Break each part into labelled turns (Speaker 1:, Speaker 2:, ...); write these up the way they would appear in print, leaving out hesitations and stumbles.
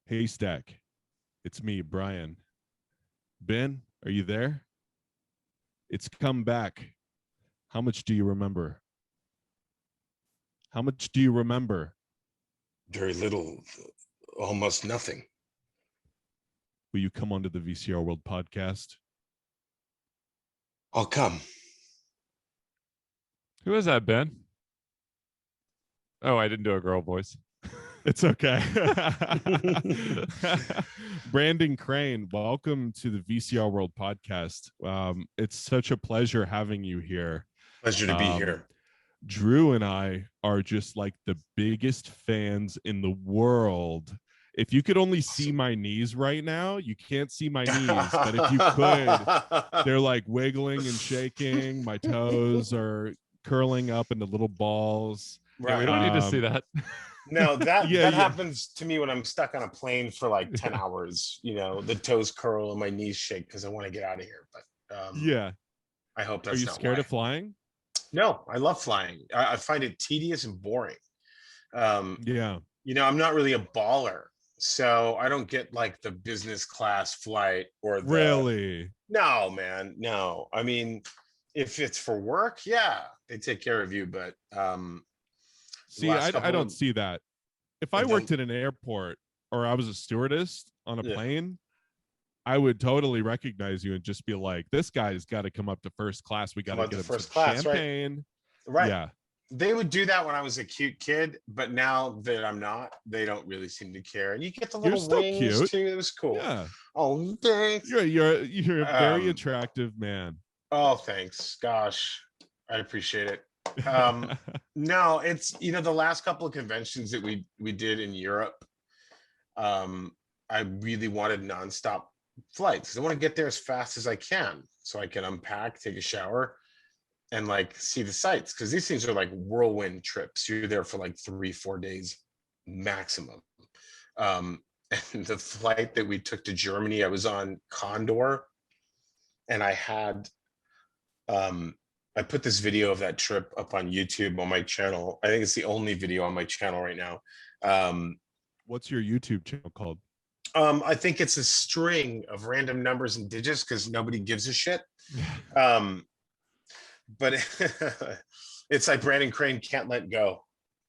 Speaker 1: Haystack, it's me, Brian. Ben, are you there? It's come back. How much do you remember? How much do you remember?
Speaker 2: Very little, almost nothing.
Speaker 1: Will you come onto the VCR World podcast?
Speaker 2: I'll come.
Speaker 3: Who is that, Ben? Oh, I didn't do a girl voice.
Speaker 1: It's okay. Brandon Crane, welcome to the VCR World podcast. It's such a pleasure having you here.
Speaker 2: Pleasure to be here.
Speaker 1: Drew and I are just like the biggest fans in the world. If you could only see my knees right now, you can't see my knees, but if you could, they're like wiggling and shaking. My toes are curling up into little balls.
Speaker 3: Right. Yeah, we don't need to see that.
Speaker 2: No, that happens to me when I'm stuck on a plane for like 10 hours. You know, the toes curl and my knees shake because I want to get out of here. But
Speaker 1: yeah,
Speaker 2: I hope that's
Speaker 1: Are you
Speaker 2: not
Speaker 1: scared
Speaker 2: why.
Speaker 1: of flying?
Speaker 2: No, I love flying. I find it tedious and boring.
Speaker 1: Yeah.
Speaker 2: You know, I'm not really a baller, so I don't get like the business class flight or the...
Speaker 1: Really?
Speaker 2: No, man, no. I mean, if it's for work, yeah, they take care of you, but
Speaker 1: see, I don't see that. If I worked at an airport or I was a stewardess on a plane, I would totally recognize you and just be like, this guy's got to come up to first class. We got to get him
Speaker 2: first
Speaker 1: some
Speaker 2: class,
Speaker 1: champagne.
Speaker 2: Right.
Speaker 1: Yeah.
Speaker 2: They would do that when I was a cute kid, but now that I'm not, they don't really seem to care. And you get the little wings
Speaker 1: cute.
Speaker 2: too. It was cool.
Speaker 1: Yeah.
Speaker 2: Oh, thanks.
Speaker 1: You're a very attractive man.
Speaker 2: Oh, thanks. Gosh, I appreciate it. No, it's, you know, the last couple of conventions that we did in Europe, I really wanted nonstop flights. I want to get there as fast as I can so I can unpack, take a shower, and like see the sights, because these things are like whirlwind trips. You're there for like 3-4 days maximum. And the flight that we took to Germany, I was on Condor, and I had I put this video of that trip up on YouTube on my channel. I think it's the only video on my channel right now.
Speaker 1: What's your YouTube channel called?
Speaker 2: I think it's a string of random numbers and digits because nobody gives a shit. But it's like Brandon Crane Can't Let Go.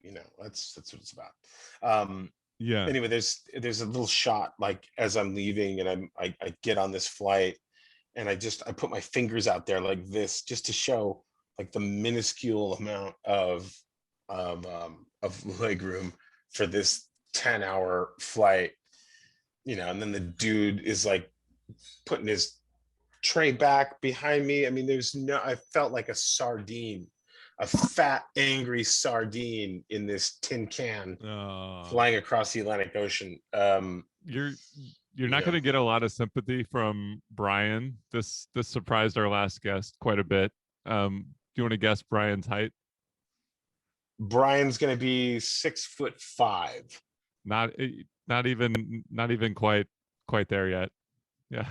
Speaker 2: You know, that's what it's about.
Speaker 1: Yeah.
Speaker 2: Anyway, there's a little shot like as I'm leaving and I get on this flight and I put my fingers out there like this just to show like the minuscule amount of leg room for this 10-hour flight. You know, and then the dude is like putting his tray back behind me. I mean, I felt like a sardine, a fat, angry sardine in this tin can flying across the Atlantic Ocean.
Speaker 3: You're not going to get a lot of sympathy from Brian. This surprised our last guest quite a bit. Do you want to guess Brian's height?
Speaker 2: Brian's going to be 6'5".
Speaker 3: Not even quite there yet. Yeah.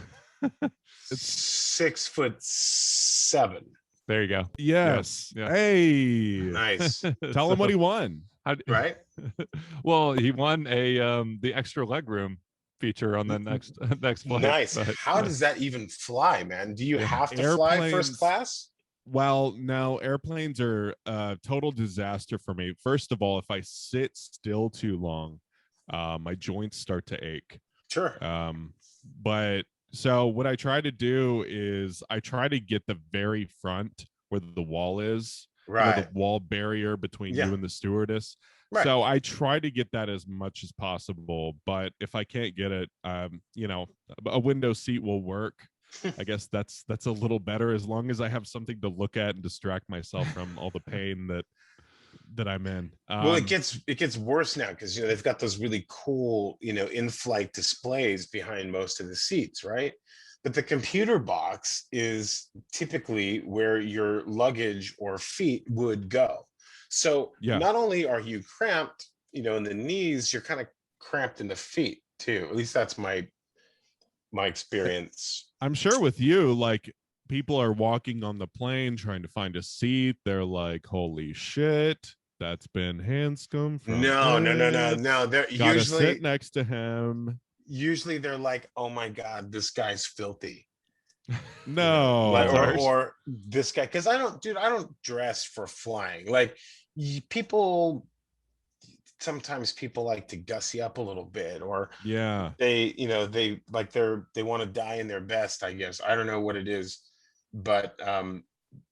Speaker 2: It's 6'7".
Speaker 3: There you go.
Speaker 1: Yes.
Speaker 3: Yeah.
Speaker 1: Hey.
Speaker 2: Nice.
Speaker 1: Tell him what he won.
Speaker 2: Right.
Speaker 3: Well, he won the extra leg room feature on the next flight.
Speaker 2: Nice. How does that even fly, man? Do you have to fly first class?
Speaker 1: Well, no, airplanes are a total disaster for me. First of all, if I sit still too long, my joints start to ache.
Speaker 2: Sure.
Speaker 1: But so what I try to do is I try to get the very front where the wall is,
Speaker 2: right?
Speaker 1: The wall barrier between you and the stewardess.
Speaker 2: Right.
Speaker 1: So I try to get that as much as possible. But if I can't get it, you know, a window seat will work. I guess that's a little better as long as I have something to look at and distract myself from all the pain that I'm in.
Speaker 2: Well, it gets worse now because, you know, they've got those really cool, you know, in-flight displays behind most of the seats, right? But the computer box is typically where your luggage or feet would go. So not only are you cramped, you know, in the knees, you're kind of cramped in the feet too. At least that's my experience.
Speaker 1: I'm sure with you, like, people are walking on the plane trying to find a seat. They're like, holy shit. That's Ben Hanscom from
Speaker 2: No. They're
Speaker 1: Gotta sit
Speaker 2: usually
Speaker 1: next to him.
Speaker 2: they're like, oh my God, this guy's filthy.
Speaker 1: No.
Speaker 2: Like,
Speaker 3: That's ours.
Speaker 2: or this guy, because I don't dress for flying. Like people, sometimes people like to gussy up a little bit, or
Speaker 1: Yeah.
Speaker 2: they they want to die in their best, I guess. I don't know what it is, but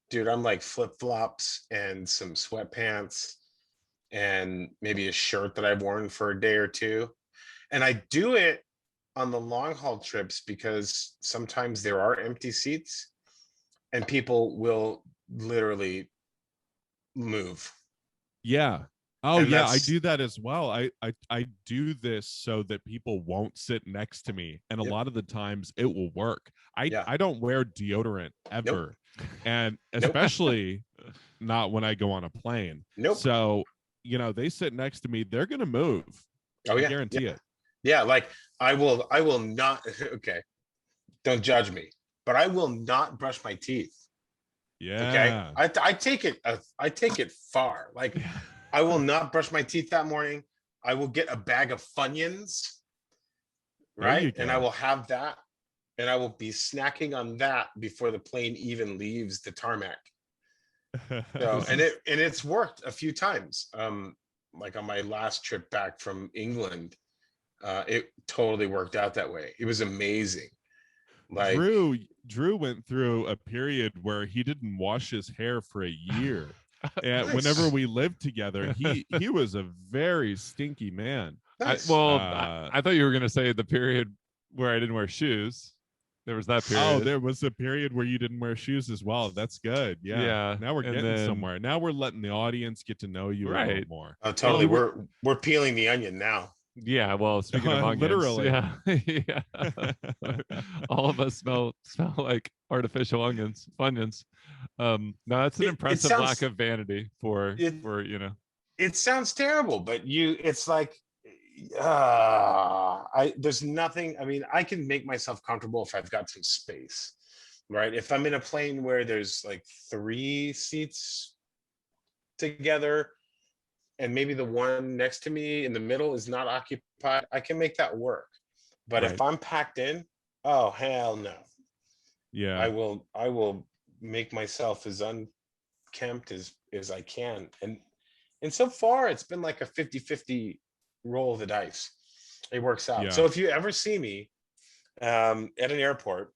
Speaker 2: dude, I'm like flip-flops and some sweatpants and maybe a shirt that I've worn for a day or two. And I do it on the long haul trips because sometimes there are empty seats and people will literally move.
Speaker 1: Yeah. Oh
Speaker 2: And
Speaker 1: yeah, I
Speaker 2: that's
Speaker 1: do that as well. I do this so that people won't sit next to me, and a
Speaker 2: Yep.
Speaker 1: lot of the times it will work.
Speaker 2: Yeah.
Speaker 1: I don't wear deodorant ever, and especially not when I go on a plane.
Speaker 2: Nope.
Speaker 1: So they sit next to me, they're gonna move.
Speaker 2: Oh
Speaker 1: I
Speaker 2: yeah.
Speaker 1: guarantee
Speaker 2: Yeah.
Speaker 1: it.
Speaker 2: Yeah, like I will not okay. Don't judge me, but I will not brush my teeth. Okay.
Speaker 1: Yeah.
Speaker 2: I take it far. Like I will not brush my teeth that morning. I will get a bag of Funyuns,
Speaker 1: There you
Speaker 2: right? And I
Speaker 1: go.
Speaker 2: will have that, and I will be snacking on that before the plane even leaves the tarmac. So, and it's worked a few times. Like on my last trip back from England, it totally worked out that way. It was amazing. Like
Speaker 1: Drew went through a period where he didn't wash his hair for a year. And
Speaker 2: Nice.
Speaker 1: whenever we lived together, he was a very stinky man.
Speaker 2: nice.
Speaker 3: I thought you were gonna say the period where I didn't wear shoes. There was that period.
Speaker 1: Oh, there was a period where you didn't wear shoes as well. That's good. Yeah.
Speaker 3: Yeah,
Speaker 1: Now we're
Speaker 3: and
Speaker 1: getting
Speaker 3: then-
Speaker 1: somewhere. Now we're letting the audience get to know you a little
Speaker 3: Right.
Speaker 1: more.
Speaker 2: Oh, totally.
Speaker 3: Well,
Speaker 2: we're peeling the onion now.
Speaker 3: Yeah, well, speaking of onions,
Speaker 1: Literally.
Speaker 3: yeah, yeah. All of us smell like artificial onions. No, that's an
Speaker 2: It
Speaker 3: impressive
Speaker 2: sounds-
Speaker 3: lack of vanity for
Speaker 2: It sounds terrible, but it's like there's nothing. I mean, I can make myself comfortable if I've got some space, right? If I'm in a plane where there's like 3 seats together and maybe the one next to me in the middle is not occupied, I can make that work. But if I'm packed in, oh hell no.
Speaker 1: Yeah.
Speaker 2: I will make myself as unkempt as I can. And so far it's been like a 50-50 roll of the dice. It works out.
Speaker 1: Yeah.
Speaker 2: So if you ever see me at an airport,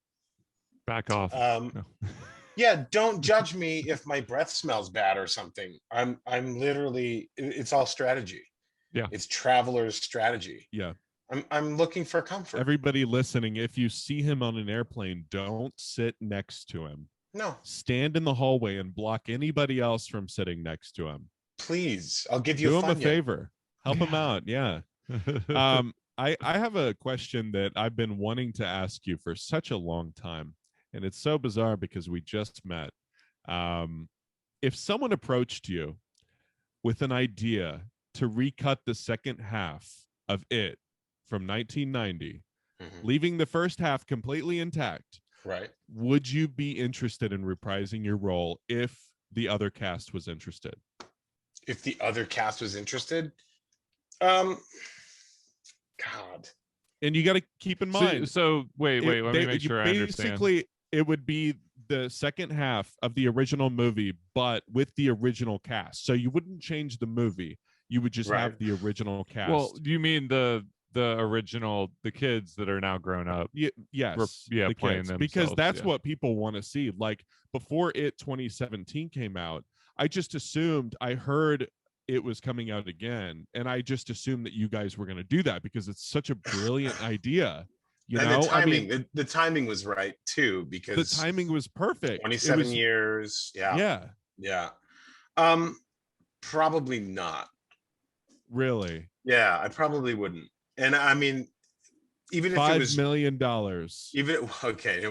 Speaker 3: back off. No.
Speaker 2: yeah, don't judge me if my breath smells bad or something. I'm literally, it's all strategy.
Speaker 3: Yeah.
Speaker 2: It's traveler's strategy.
Speaker 1: Yeah.
Speaker 2: I'm looking for comfort.
Speaker 1: Everybody listening, if you see him on an airplane, don't sit next to him.
Speaker 2: No,
Speaker 1: Stand in the hallway and block anybody else from sitting next to him.
Speaker 2: please. I'll give you
Speaker 1: Do
Speaker 2: a
Speaker 1: him a
Speaker 2: Funyun.
Speaker 1: favor. Help him out. Yeah. I have a question that I've been wanting to ask you for such a long time, and it's so bizarre because we just met. If someone approached you with an idea to recut the second half of It from 1990, leaving the first half completely intact,
Speaker 2: right?
Speaker 1: would you be interested in reprising your role if the other cast was interested?
Speaker 2: If the other cast was interested, God.
Speaker 1: And you got to keep in mind.
Speaker 3: So wait, let me make sure I understand.
Speaker 1: Basically, it would be the second half of the original movie, but with the original cast. So you wouldn't change the movie. You would just have the original cast.
Speaker 3: Well, you mean the original, the kids that are now grown up?
Speaker 1: Yes.
Speaker 3: The playing
Speaker 1: kids,
Speaker 3: themselves,
Speaker 1: because that's what people want to see. Like before It 2017 came out, I just assumed, I heard it was coming out again, and I just assumed that you guys were going to do that because it's such a brilliant idea. You know,
Speaker 2: the timing, the timing was right too, because
Speaker 1: the timing was perfect.
Speaker 2: 27 years. Yeah. Probably not.
Speaker 1: Really?
Speaker 2: Yeah, I probably wouldn't. And I mean, even if it was
Speaker 1: $5 million.
Speaker 2: Even okay.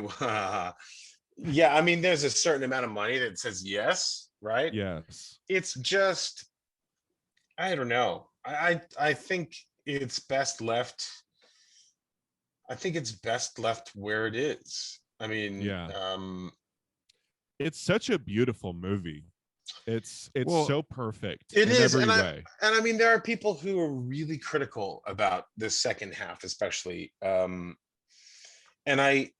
Speaker 2: Yeah, I mean, there's a certain amount of money that says yes, right?
Speaker 1: Yes.
Speaker 2: It's just, I don't know. I think it's best left. I think it's best left where it is. I mean,
Speaker 1: it's such a beautiful movie. It's
Speaker 3: Well,
Speaker 1: so perfect
Speaker 2: It
Speaker 1: in
Speaker 2: is,
Speaker 1: every
Speaker 2: and
Speaker 1: way.
Speaker 2: I mean, there are people who are really critical about this second half, especially. And I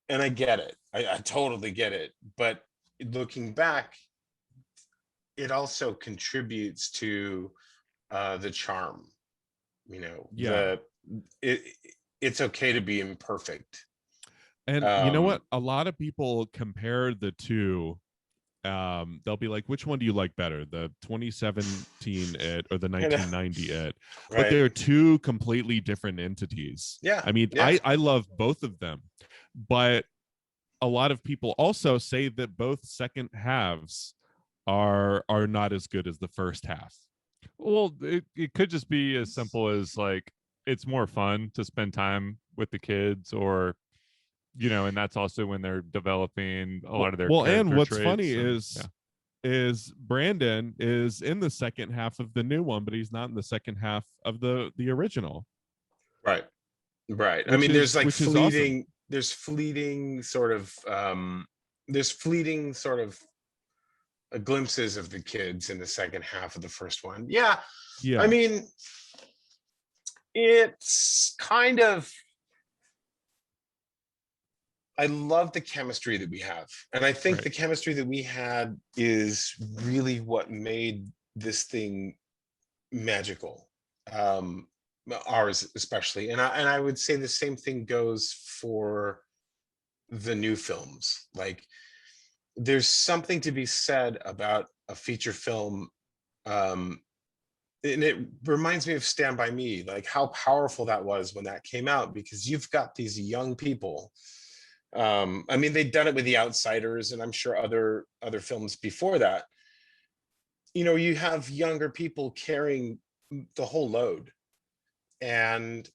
Speaker 2: get it. I totally get it. But looking back, it also contributes to the charm. You know,
Speaker 1: Yeah.
Speaker 2: it it's okay to be imperfect.
Speaker 1: And you know what?
Speaker 2: Um,
Speaker 1: A lot of people compare the two. They'll be like, which one do you like better, the 2017 it or the
Speaker 2: you know,
Speaker 1: 1990 it? But
Speaker 2: right?
Speaker 1: they're two completely different entities.
Speaker 2: Yeah,
Speaker 1: I mean,
Speaker 2: yeah.
Speaker 1: I love both of them, but a lot of people also say that both second halves are not as good as the first half.
Speaker 3: well, it could just be as simple as like it's more fun to spend time with the kids, or and that's also when they're developing a lot of their
Speaker 1: Well, and
Speaker 3: character
Speaker 1: what's funny
Speaker 3: traits. And yeah.
Speaker 1: is Brandon is in the second half of the new one, but he's not in the second half of the original.
Speaker 2: Right. Right. I mean,
Speaker 1: Which is awesome.
Speaker 2: there's fleeting sort of there's fleeting sort of glimpses of the kids in the second half of the first one. Yeah. I
Speaker 1: Yeah.
Speaker 2: mean, it's kind of, I love the chemistry that we have. And I think
Speaker 1: Right.
Speaker 2: the chemistry that we had is really what made this thing magical. Um, Ours especially. And I would say the same thing goes for the new films. Like, there's something to be said about a feature film, and it reminds me of Stand By Me, like how powerful that was when that came out, because you've got these young people. I mean, they'd done it with The Outsiders, and I'm sure other films before that. You have younger people carrying the whole load, and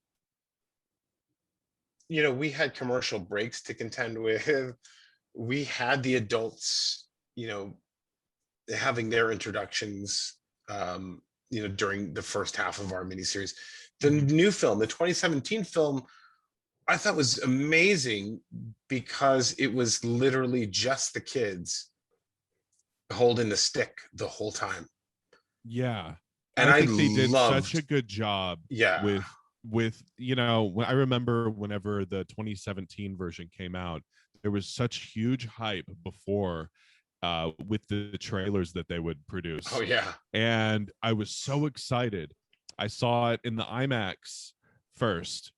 Speaker 2: we had commercial breaks to contend with. We had the adults, having their introductions, during the first half of our miniseries. The new film, the 2017 film, I thought was amazing because it was literally just the kids holding the stick the whole time.
Speaker 1: Yeah.
Speaker 2: And
Speaker 1: I
Speaker 2: I
Speaker 1: think they did such
Speaker 2: loved,
Speaker 1: a good job
Speaker 2: yeah.
Speaker 1: with when I remember whenever the 2017 version came out, there was such huge hype before with the trailers that they would produce.
Speaker 2: Oh, yeah.
Speaker 1: And I was so excited. I saw it in the IMAX first,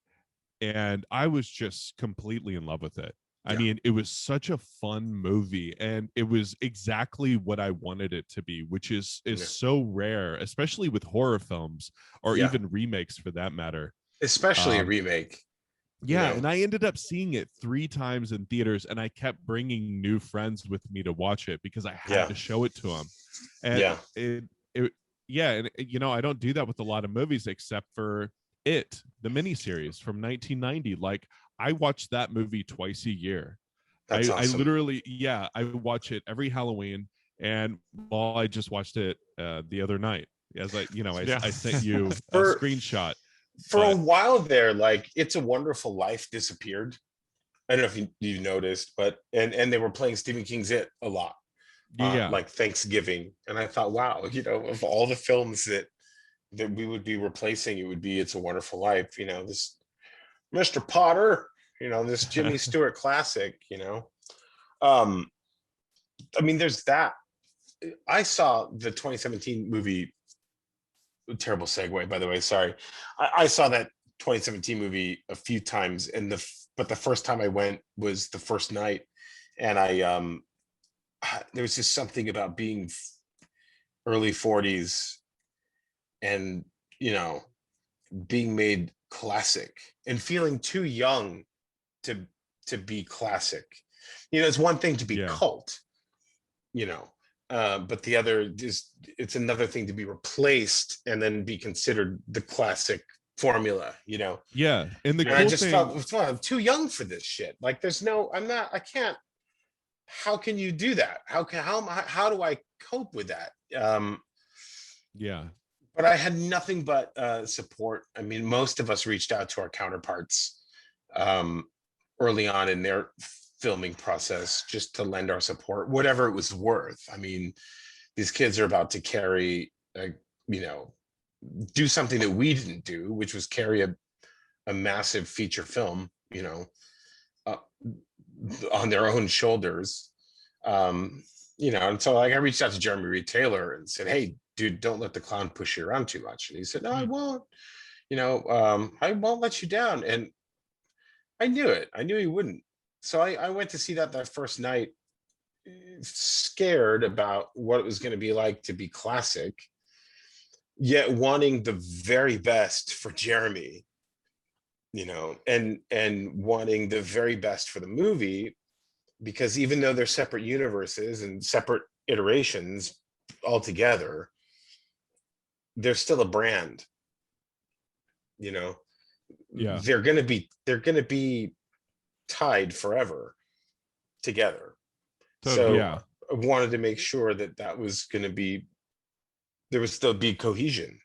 Speaker 1: and I was just completely in love with it. I
Speaker 2: Yeah.
Speaker 1: mean, it was such a fun movie, and it was exactly what I wanted it to be, which is
Speaker 2: Yeah.
Speaker 1: so rare, especially with horror films or
Speaker 2: Yeah.
Speaker 1: even remakes for that matter.
Speaker 2: Especially a remake.
Speaker 1: Yeah, and I ended up seeing it 3 times in theaters, and I kept bringing new friends with me to watch it because I had to show it to them. And
Speaker 2: Yeah.
Speaker 1: I don't do that with a lot of movies except for the miniseries from 1990. Like, I watch that movie twice a year.
Speaker 2: That's
Speaker 1: I
Speaker 2: awesome.
Speaker 1: literally, I watch it every Halloween, and I just watched it the other night. As I sent you a screenshot.
Speaker 2: For a while there, like, It's a Wonderful Life disappeared. I don't know if you noticed, but and they were playing Stephen King's It a lot. Like Thanksgiving. And I thought, wow, of all the films that we would be replacing, it would be It's a Wonderful Life. This Mr. Potter, this Jimmy Stewart classic. I mean, there's that. I saw the 2017 movie. Terrible segue, by the way. Sorry. I saw that 2017 movie a few times, but the first time I went was the first night, and there was just something about being early 40s and being made classic and feeling too young to be classic. It's one thing to be cult, but the other is, it's another thing to be replaced and then be considered the classic formula.
Speaker 1: Yeah, and
Speaker 2: I just felt I'm too young for this shit. Like, I can't. How can you do that? How do I cope with that?
Speaker 1: Yeah.
Speaker 2: But I had nothing but support. I mean, most of us reached out to our counterparts early on in their filming process just to lend our support, whatever it was worth. I mean, these kids are about to carry, you know, do something that we didn't do, which was carry a massive feature film, you know, uh, on their own shoulders. You know, and so like I reached out to Jeremy Reed Taylor and said, hey, dude, don't let the clown push you around too much. And he said, no, I won't. You know, I won't let you down. And I knew it. I knew he wouldn't. So I went to see that first night, scared about what it was going to be like to be classic, yet wanting the very best for Jeremy, you know, and wanting the very best for the movie, because even though they're separate universes and separate iterations altogether, they're still a brand, you know.
Speaker 1: Yeah.
Speaker 2: They're going to be tied forever together.
Speaker 3: Totally.
Speaker 2: So
Speaker 1: Yeah.
Speaker 2: I wanted to make sure that that was going to be, there would still be cohesion.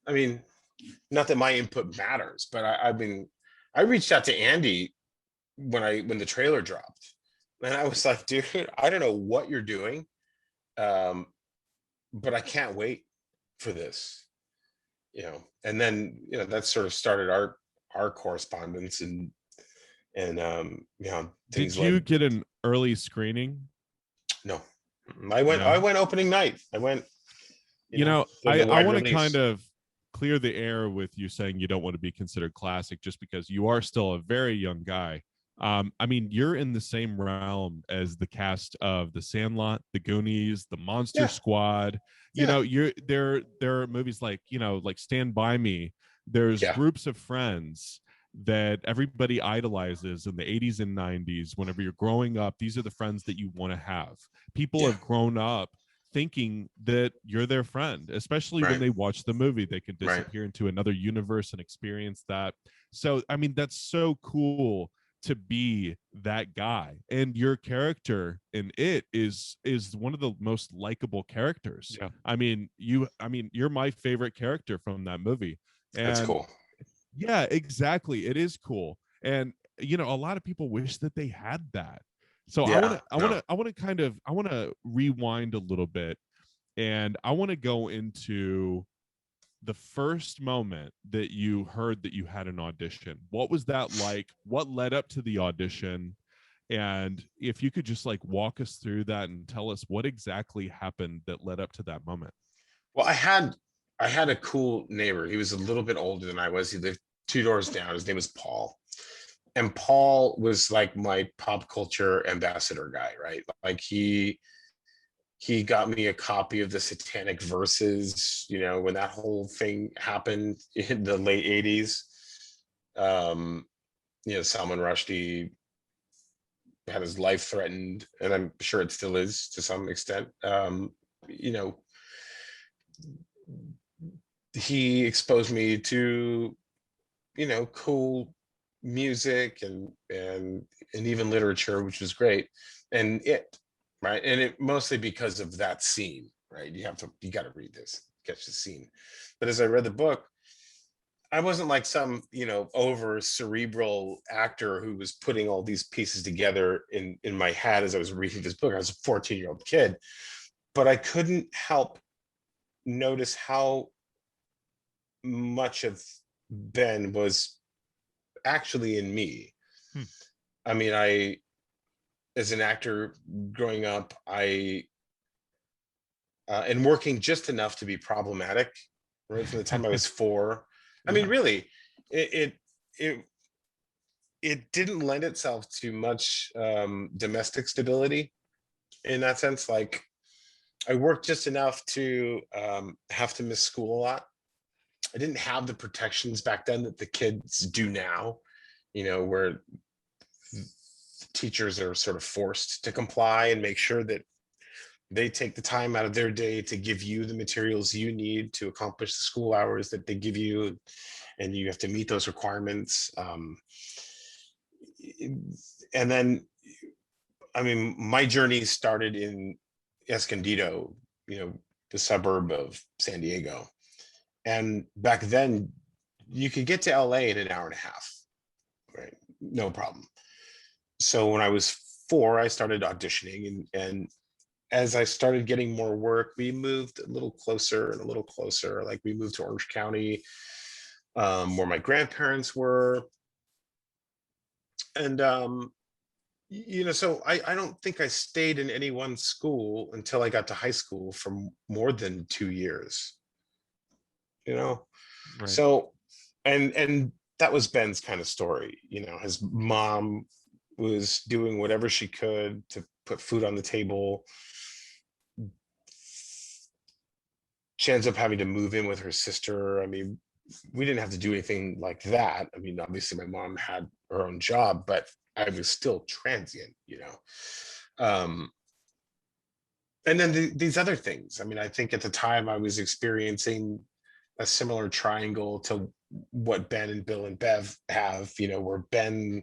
Speaker 2: I mean, not that my input matters, but I mean, I reached out to Andy when the trailer dropped, and I was like, dude, I don't know what you're doing, but I can't wait for this, you know. And then, you know, that sort of started our correspondence, and you know,
Speaker 1: Did you get an early screening?
Speaker 2: No, I went opening night. I went,
Speaker 1: you know, I want to kind
Speaker 2: of
Speaker 1: of clear the air with you saying you don't want to be considered classic just because you are still a very young guy. I mean, you're in the same realm as the cast of The Sandlot, The Goonies, The Monster Squad. You know, there are movies like, you know, like Stand By Me. There's groups of friends that everybody idolizes in the 80s and 90s. Whenever you're growing up, these are the friends that you want to have. People have grown up thinking that you're their friend, especially when they watch the movie. They can disappear into another universe and experience that. So, I mean, that's so cool to be that guy, and your character in it is one of the most likable characters. I mean, you're my favorite character from that movie. And
Speaker 2: that's cool.
Speaker 1: Yeah, exactly. It is cool. And you know, a lot of people wish that they had that. So I want to rewind a little bit, and I want to go into the first moment that you heard that you had an audition. What was that like? What led up to the audition? And if you could just like walk us through that and tell us what exactly happened that led up to that moment.
Speaker 2: Well, I had a cool neighbor. He was a little bit older than I was. He lived 2 doors down. His name was Paul. And Paul was like my pop culture ambassador guy, right? Like he got me a copy of the Satanic Verses, you know, when that whole thing happened in the late 80s. You know, Salman Rushdie had his life threatened, and I'm sure it still is to some extent. You know, he exposed me to, you know, cool music and even literature, which was great. And right, and it mostly because of that scene, right? You got to read this, catch the scene. But as I read the book, I wasn't like some, you know, over cerebral actor who was putting all these pieces together in my head as I was reading this book. I was a 14-year-old kid, but I couldn't help notice how much of Ben was actually in me. I mean, as an actor growing up, and working just enough to be problematic, right from the time I was 4. I mean, really, it didn't lend itself to much domestic stability in that sense. Like, I worked just enough to have to miss school a lot. I didn't have the protections back then that the kids do now, you know, where teachers are sort of forced to comply and make sure that they take the time out of their day to give you the materials you need to accomplish the school hours that they give you, and you have to meet those requirements. And then, I mean, my journey started in Escondido, you know, the suburb of San Diego. And back then, you could get to LA in an hour and a half, right? No problem. So when I was 4, I started auditioning, and as I started getting more work, we moved a little closer and a little closer. Like we moved to Orange County, where my grandparents were. And, so I don't think I stayed in any one school until I got to high school for more than 2 years,
Speaker 3: Right.
Speaker 2: So, and that was Ben's kind of story. His mom was doing whatever she could to put food on the table. She ends up having to move in with her sister. I mean, we didn't have to do anything like that. I mean, obviously my mom had her own job, but I was still transient, and then these other things. I mean, I think at the time I was experiencing a similar triangle to what Ben and Bill and Bev have, where Ben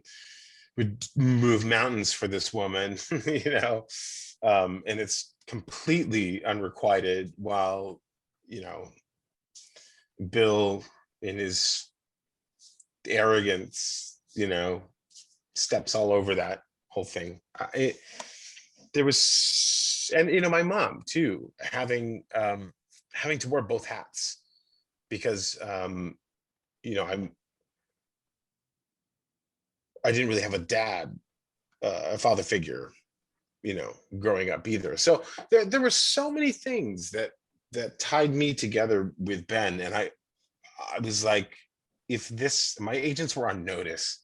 Speaker 2: would move mountains for this woman, and it's completely unrequited, while, Bill in his arrogance, steps all over that whole thing. There was, and my mom too, having to wear both hats, because I didn't really have a dad, a father figure, growing up either. So there were so many things that tied me together with Ben, and I was like, if my agents were on notice,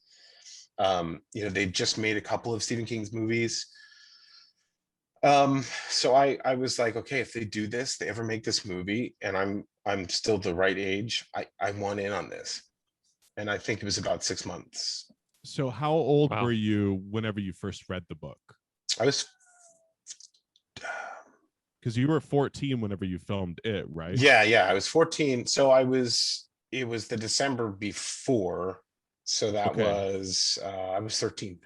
Speaker 2: they just made a couple of Stephen King's movies. So I was like, okay, if they do this, they ever make this movie, and I'm still the right age, I want in on this. And I think it was about 6 months.
Speaker 1: So how old
Speaker 3: Wow.
Speaker 1: were you whenever you first read the book?
Speaker 2: I was,
Speaker 1: because you were 14 whenever you filmed it, right?
Speaker 2: yeah, I was 14. So it was the December before. So that was, I was 13.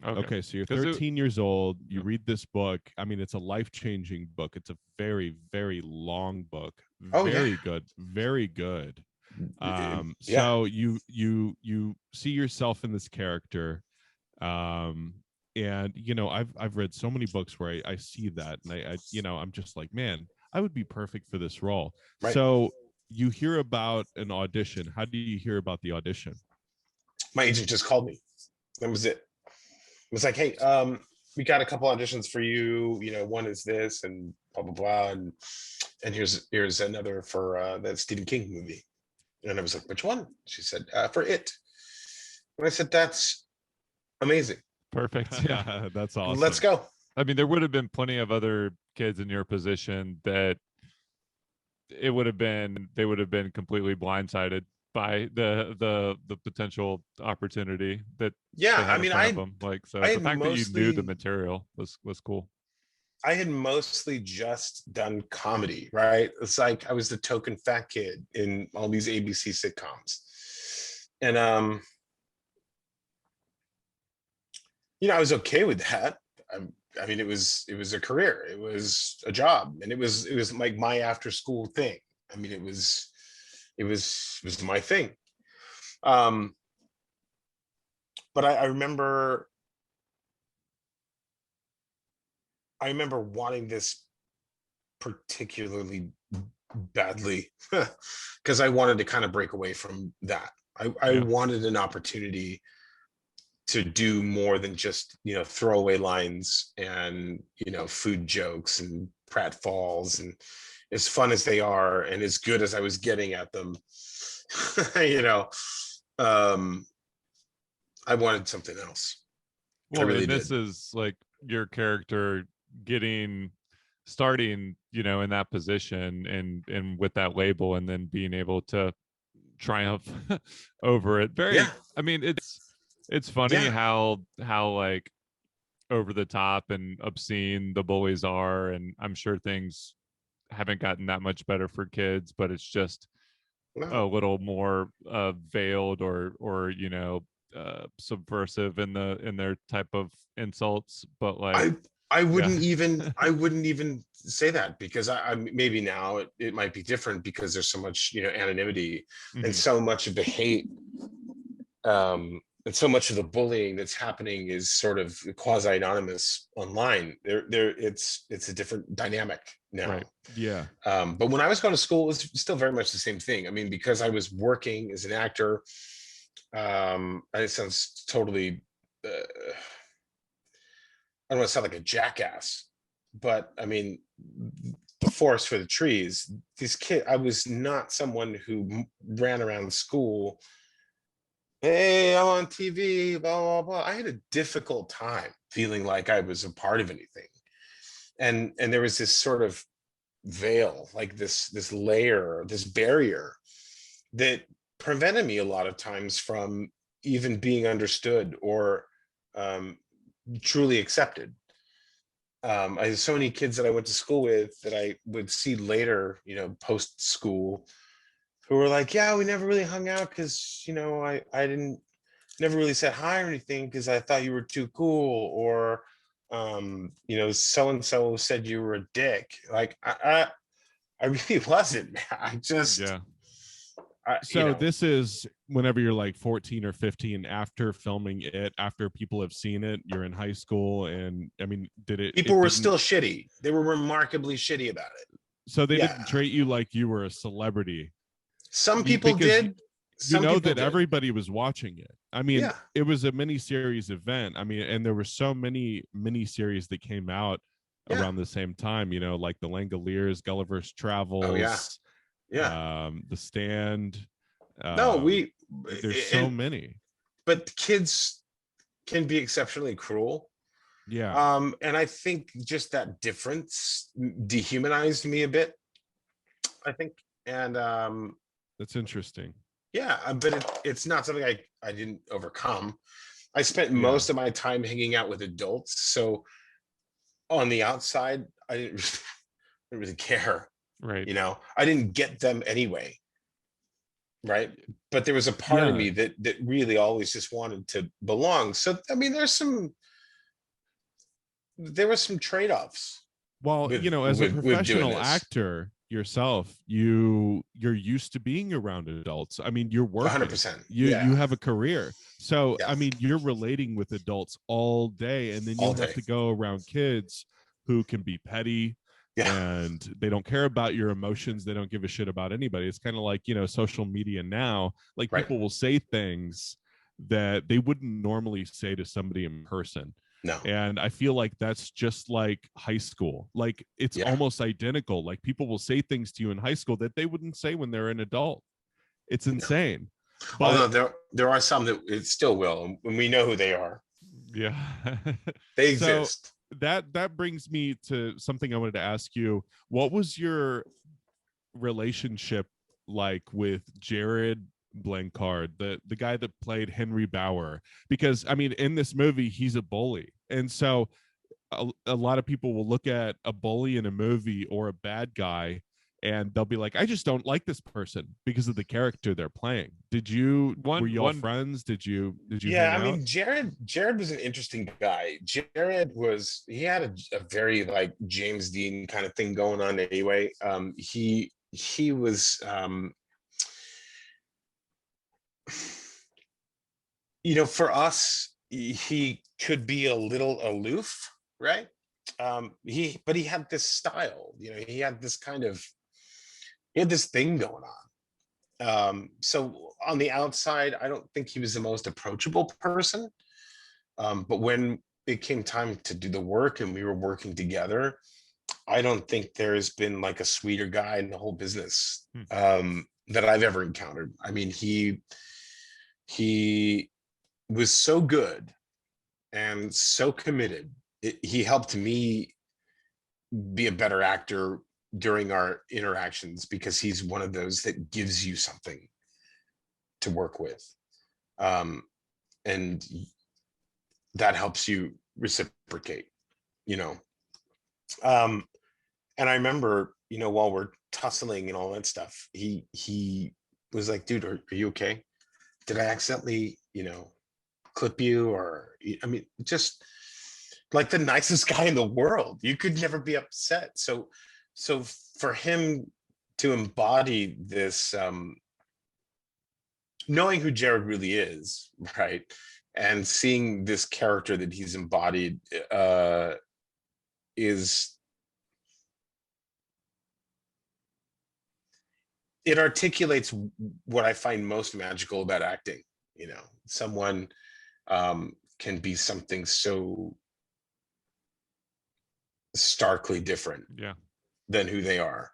Speaker 1: Okay, so you're 13 years old. You read this book. I mean, it's a life-changing book. It's a very, very long book. Very good. Very good. So you see yourself in this character. And I've read so many books where I see that, and I'm just like, man, I would be perfect for this role.
Speaker 2: Right.
Speaker 1: So you hear about an audition. How do you hear about the audition?
Speaker 2: My agent just called me. That was it. It was like, hey, we got a couple auditions for you. One is this, and blah blah blah, and here's another for that Stephen King movie. And I was like, which one? She said, for It. And I said, that's amazing.
Speaker 3: Perfect. Yeah.
Speaker 1: That's awesome.
Speaker 2: Let's go.
Speaker 3: I mean, there would have been plenty of other kids in your position that they would have been completely blindsided by the potential opportunity that.
Speaker 2: Yeah, I mean, the
Speaker 3: fact that you knew the material was cool.
Speaker 2: I had mostly just done comedy, right? It's like I was the token fat kid in all these ABC sitcoms, and I was okay with that. I mean, it was a career, it was a job, and it was like my after school thing. I mean, it was my thing. But I remember wanting this particularly badly, because I wanted to kind of break away from that. I wanted an opportunity to do more than just throwaway lines and food jokes and pratfalls, and as fun as they are and as good as I was getting at them, I wanted something else.
Speaker 3: Well, really, this is like your character starting in that position and with that label, and then being able to triumph over it. I mean, it's funny how like over the top and obscene the bullies are, and I'm sure things haven't gotten that much better for kids, but it's just a little more veiled or subversive in their type of insults. But like
Speaker 2: I wouldn't even say that, because I maybe now it might be different, because there's so much anonymity, and so much of the hate and so much of the bullying that's happening is sort of quasi-anonymous online. It's a different dynamic now.
Speaker 1: Right. Yeah.
Speaker 2: But when I was going to school, it was still very much the same thing. I mean, because I was working as an actor, it sounds totally, I don't want to sound like a jackass, but I mean, the forest for the trees. These kids, I was not someone who ran around school, hey, I'm on TV, blah, blah, blah. I had a difficult time feeling like I was a part of anything. And there was this sort of veil, like this layer, this barrier that prevented me a lot of times from even being understood or truly accepted. I had so many kids that I went to school with that I would see later, you know, post school, who were like, yeah, we never really hung out because, you know, I didn't never really said hi or anything because I thought you were too cool, or you know, so and so said you were a dick. Like I really wasn't, man. I just
Speaker 1: Yeah.
Speaker 2: you know,
Speaker 1: This is whenever you're like 14 or 15, after filming it, after people have seen it, you're in high school, and I mean,
Speaker 2: people were still shitty. They were remarkably shitty about it.
Speaker 1: So they
Speaker 2: Yeah.
Speaker 1: didn't treat you like you were a celebrity.
Speaker 2: Some people did.
Speaker 1: You know that everybody was watching it. I mean,
Speaker 2: Yeah.
Speaker 1: it was a mini-series event. I mean, and there were so many mini-series that came out around the same time, you know, like The Langoliers, Gulliver's Travels.
Speaker 2: Oh, yeah.
Speaker 1: The Stand.
Speaker 2: No,
Speaker 1: there's so many.
Speaker 2: But kids can be exceptionally cruel.
Speaker 1: Yeah.
Speaker 2: And I think just that difference dehumanized me a bit, I think. And
Speaker 1: that's interesting.
Speaker 2: Yeah, but it's not something I didn't overcome. I spent most of my time hanging out with adults, so on the outside, I didn't really care.
Speaker 3: Right.
Speaker 2: You know, I didn't get them anyway. Right. But there was a part of me that really always just wanted to belong. So, I mean, there were some trade-offs.
Speaker 1: Well, you know, as a professional actor yourself, you're used to being around adults. I mean, you're working.
Speaker 2: 100%.
Speaker 1: You have a career. So, I mean, you're relating with adults all day, and then you have to go around kids who can be petty, and they don't care about your emotions. They don't give a shit about anybody. It's kind of like, you know, social media now, like people will say things that they wouldn't normally say to somebody in person.
Speaker 2: No.
Speaker 1: And I feel like that's just like high school. Like it's almost identical. Like people will say things to you in high school that they wouldn't say when they're an adult. It's insane.
Speaker 2: No. Although there are some that it still will, and we know who they are.
Speaker 1: Yeah.
Speaker 2: They exist.
Speaker 1: So that brings me to something I wanted to ask you. What was your relationship like with Jared Blancard, the guy that played Henry Bauer? Because I mean, in this movie, he's a bully, and so a lot of people will look at a bully in a movie or a bad guy, and they'll be like, I just don't like this person because of the character they're playing. Were you all friends? Did you
Speaker 2: Yeah, I mean, Jared was an interesting guy. He had a very like James Dean kind of thing going on anyway. He was you know, for us, he could be a little aloof, right? But he had this style, you know, he had this thing going on. So on the outside, I don't think he was the most approachable person. But when it came time to do the work and we were working together, I don't think there's been like a sweeter guy in the whole business that I've ever encountered. I mean, he was so good and so committed. He helped me be a better actor during our interactions because he's one of those that gives you something to work with. And that helps you reciprocate, you know. And I remember, you know, while we're tussling and all that stuff, he was like, dude, are you okay? Did I accidentally, you know, clip you? Or, I mean, just like the nicest guy in the world. You could never be upset. So for him to embody this knowing who Jared really is, right, and seeing this character that he's embodied is, it articulates what I find most magical about acting. You know, someone can be something so starkly different than who they are.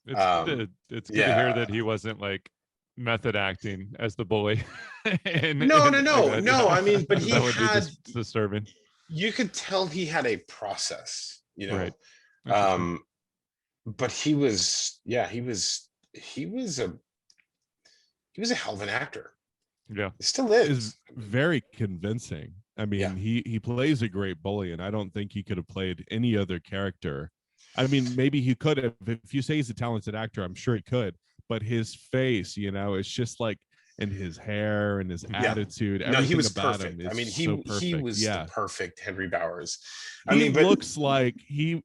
Speaker 3: It's good to hear that he wasn't like method acting as the bully.
Speaker 2: No. I mean, but he
Speaker 3: that would
Speaker 2: had
Speaker 3: be disturbing.
Speaker 2: You could tell he had a process, you know.
Speaker 3: Right.
Speaker 2: But he was a hell of an actor.
Speaker 3: Yeah,
Speaker 2: still is
Speaker 1: very convincing. I mean, he plays a great bully, and I don't think he could have played any other character. I mean, maybe he could have. If you say he's a talented actor, I'm sure he could. But his face, you know, it's just like, and his hair and his attitude.
Speaker 2: No, he was
Speaker 1: about
Speaker 2: perfect.
Speaker 1: Him
Speaker 2: I mean,
Speaker 1: he
Speaker 2: was the perfect Henry Bowers.
Speaker 1: He looks like he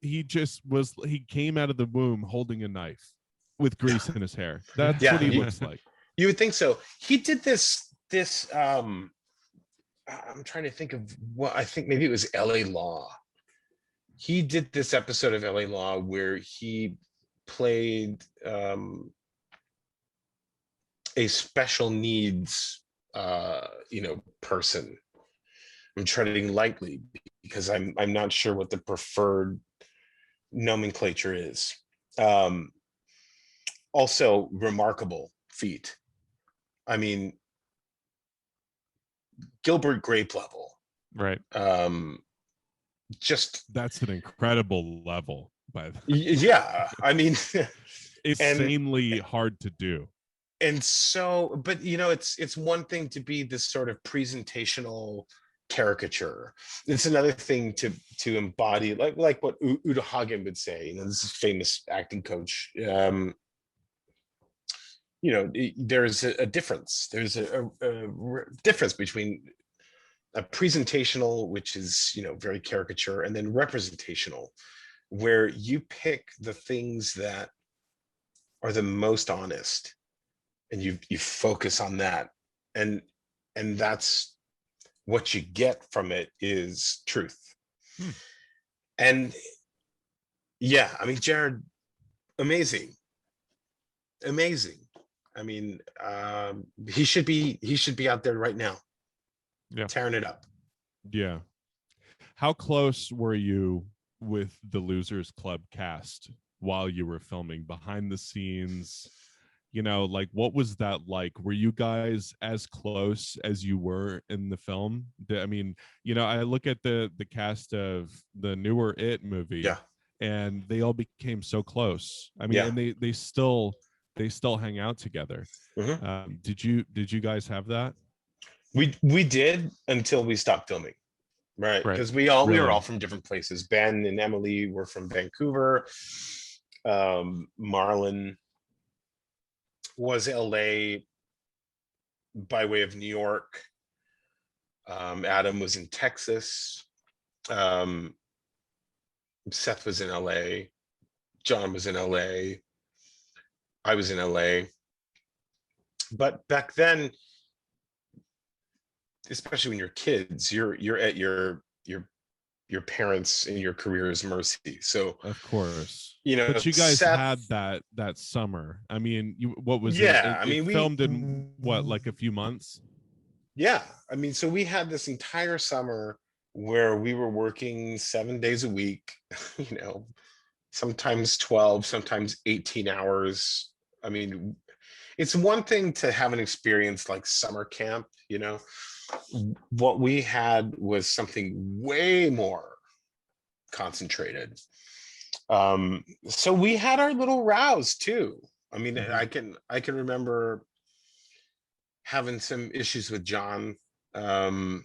Speaker 1: came out of the womb holding a knife with grease in his hair. That's what he looks like.
Speaker 2: You would think so. He did this I'm trying to think of what, I think maybe it was LA Law. He did this episode of LA Law where he played a special needs person. I'm treading lightly because I'm not sure what the preferred nomenclature is. Also remarkable feat. I mean, Gilbert Grape level.
Speaker 3: Right.
Speaker 2: Just
Speaker 1: that's an incredible level, by the way.
Speaker 2: Yeah, I mean,
Speaker 1: insanely hard to do.
Speaker 2: And so, but you know, it's one thing to be this sort of presentational caricature. It's another thing to embody, like what Uta Hagen would say. You know, this is famous acting coach. You know, there's a difference. There's a difference between a presentational, which is, you know, very caricature, and then representational, where you pick the things that are the most honest, and you focus on that, and that's what you get from it is truth. And yeah, I mean, Jared, amazing. I mean, he should be out there right now, tearing it up.
Speaker 1: Yeah. How close were you with the Losers Club cast while you were filming, behind the scenes? You know, like, what was that like? Were you guys as close as you were in the film? I mean, you know, I look at the cast of the newer It movie, and they all became so close. I mean, and they still hang out together. Did you guys have that?
Speaker 2: We did, until we stopped filming, right? Because we were all from different places. Ben and Emily were from Vancouver. Marlon was LA by way of New York. Adam was in Texas. Seth was in LA. John was in LA. I was in LA. But back then, especially when you're kids, you're at your parents and your career's mercy. So
Speaker 1: of course,
Speaker 2: you know,
Speaker 1: but you guys had that summer. I mean, what was it?
Speaker 2: I mean, we
Speaker 1: filmed in what, like a few months?
Speaker 2: Yeah, I mean, so we had this entire summer where we were working 7 days a week, you know, sometimes 12, sometimes 18 hours. I mean, it's one thing to have an experience like summer camp, you know. What we had was something way more concentrated. So we had our little rows too. I mean, I can remember having some issues with John, you know,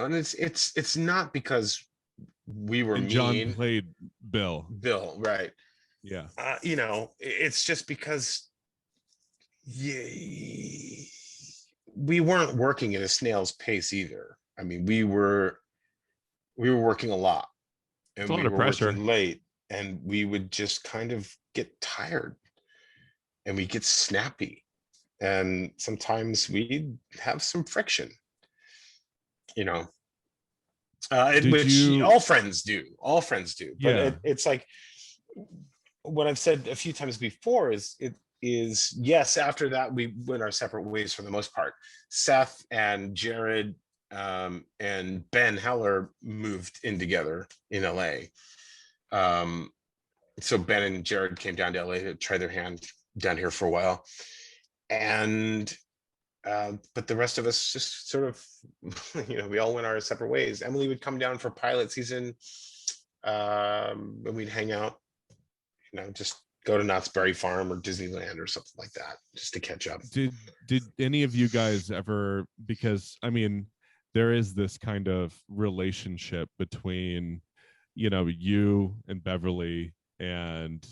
Speaker 2: and it's not because we were mean.
Speaker 1: John played Bill,
Speaker 2: right?
Speaker 1: Yeah.
Speaker 2: You know, it's just because we weren't working at a snail's pace either. I mean, we were working a lot, and we were working late, and we would just kind of get tired, and we get snappy. and sometimes we have some friction, you know.
Speaker 1: Did
Speaker 2: Which
Speaker 1: you?
Speaker 2: all friends do, but
Speaker 1: Yeah.
Speaker 2: it's like what I've said a few times before is yes, after that we went our separate ways for the most part. Seth and Jared and Ben Heller moved in together in LA. So Ben and Jared came down to LA to try their hand down here for a while, and but the rest of us just sort of, we all went our separate ways. Emily would come down for pilot season, and we'd hang out, just go to Knott's Berry Farm or Disneyland or something like that, just to catch up.
Speaker 1: Did any of you guys ever, because I mean, there is this kind of relationship between, you and Beverly and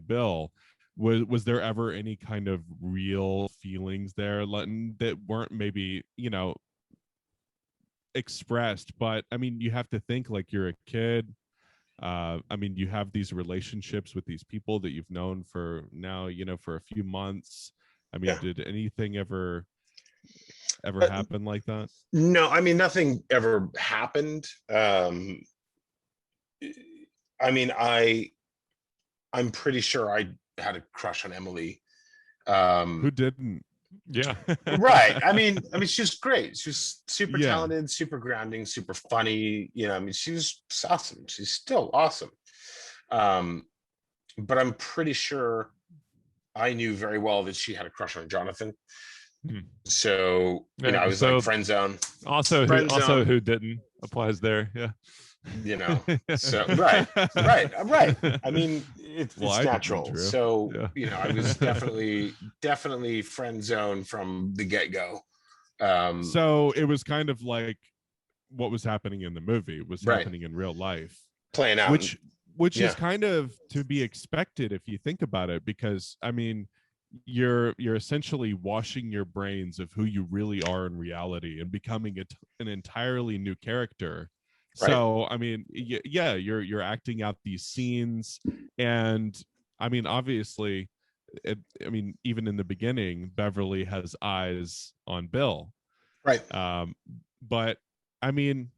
Speaker 1: Bill. Was there ever any kind of real feelings there that weren't maybe, expressed? But I mean, you have to think, like, you're a kid. I mean, you have these relationships with these people that you've known for now, for a few months. I mean,
Speaker 2: Yeah.
Speaker 1: did anything ever happen like that?
Speaker 2: No, I mean, nothing ever happened. I mean, I'm pretty sure I had a crush on Emily.
Speaker 1: Who didn't?
Speaker 3: Yeah.
Speaker 2: Right. I mean, she's great. She's super
Speaker 1: Yeah.
Speaker 2: talented, super grounding, super funny. I mean, she was awesome. She's still awesome. But I'm pretty sure I knew very well that she had a crush on Jonathan. So, I was like friend zone.
Speaker 3: Also, who didn't applies there. Yeah.
Speaker 2: So right. I mean, it's natural. So,
Speaker 3: yeah.
Speaker 2: I was definitely friend zone from the get-go.
Speaker 1: So it was kind of like what was happening in the movie was happening in real life,
Speaker 2: playing out,
Speaker 1: which is kind of to be expected if you think about it, because I mean, you're essentially washing your brains of who you really are in reality and becoming an entirely new character. Right. So I mean, yeah, you're acting out these scenes, and I mean, obviously, I mean, even in the beginning, Beverly has eyes on Bill,
Speaker 2: right?
Speaker 1: But I mean,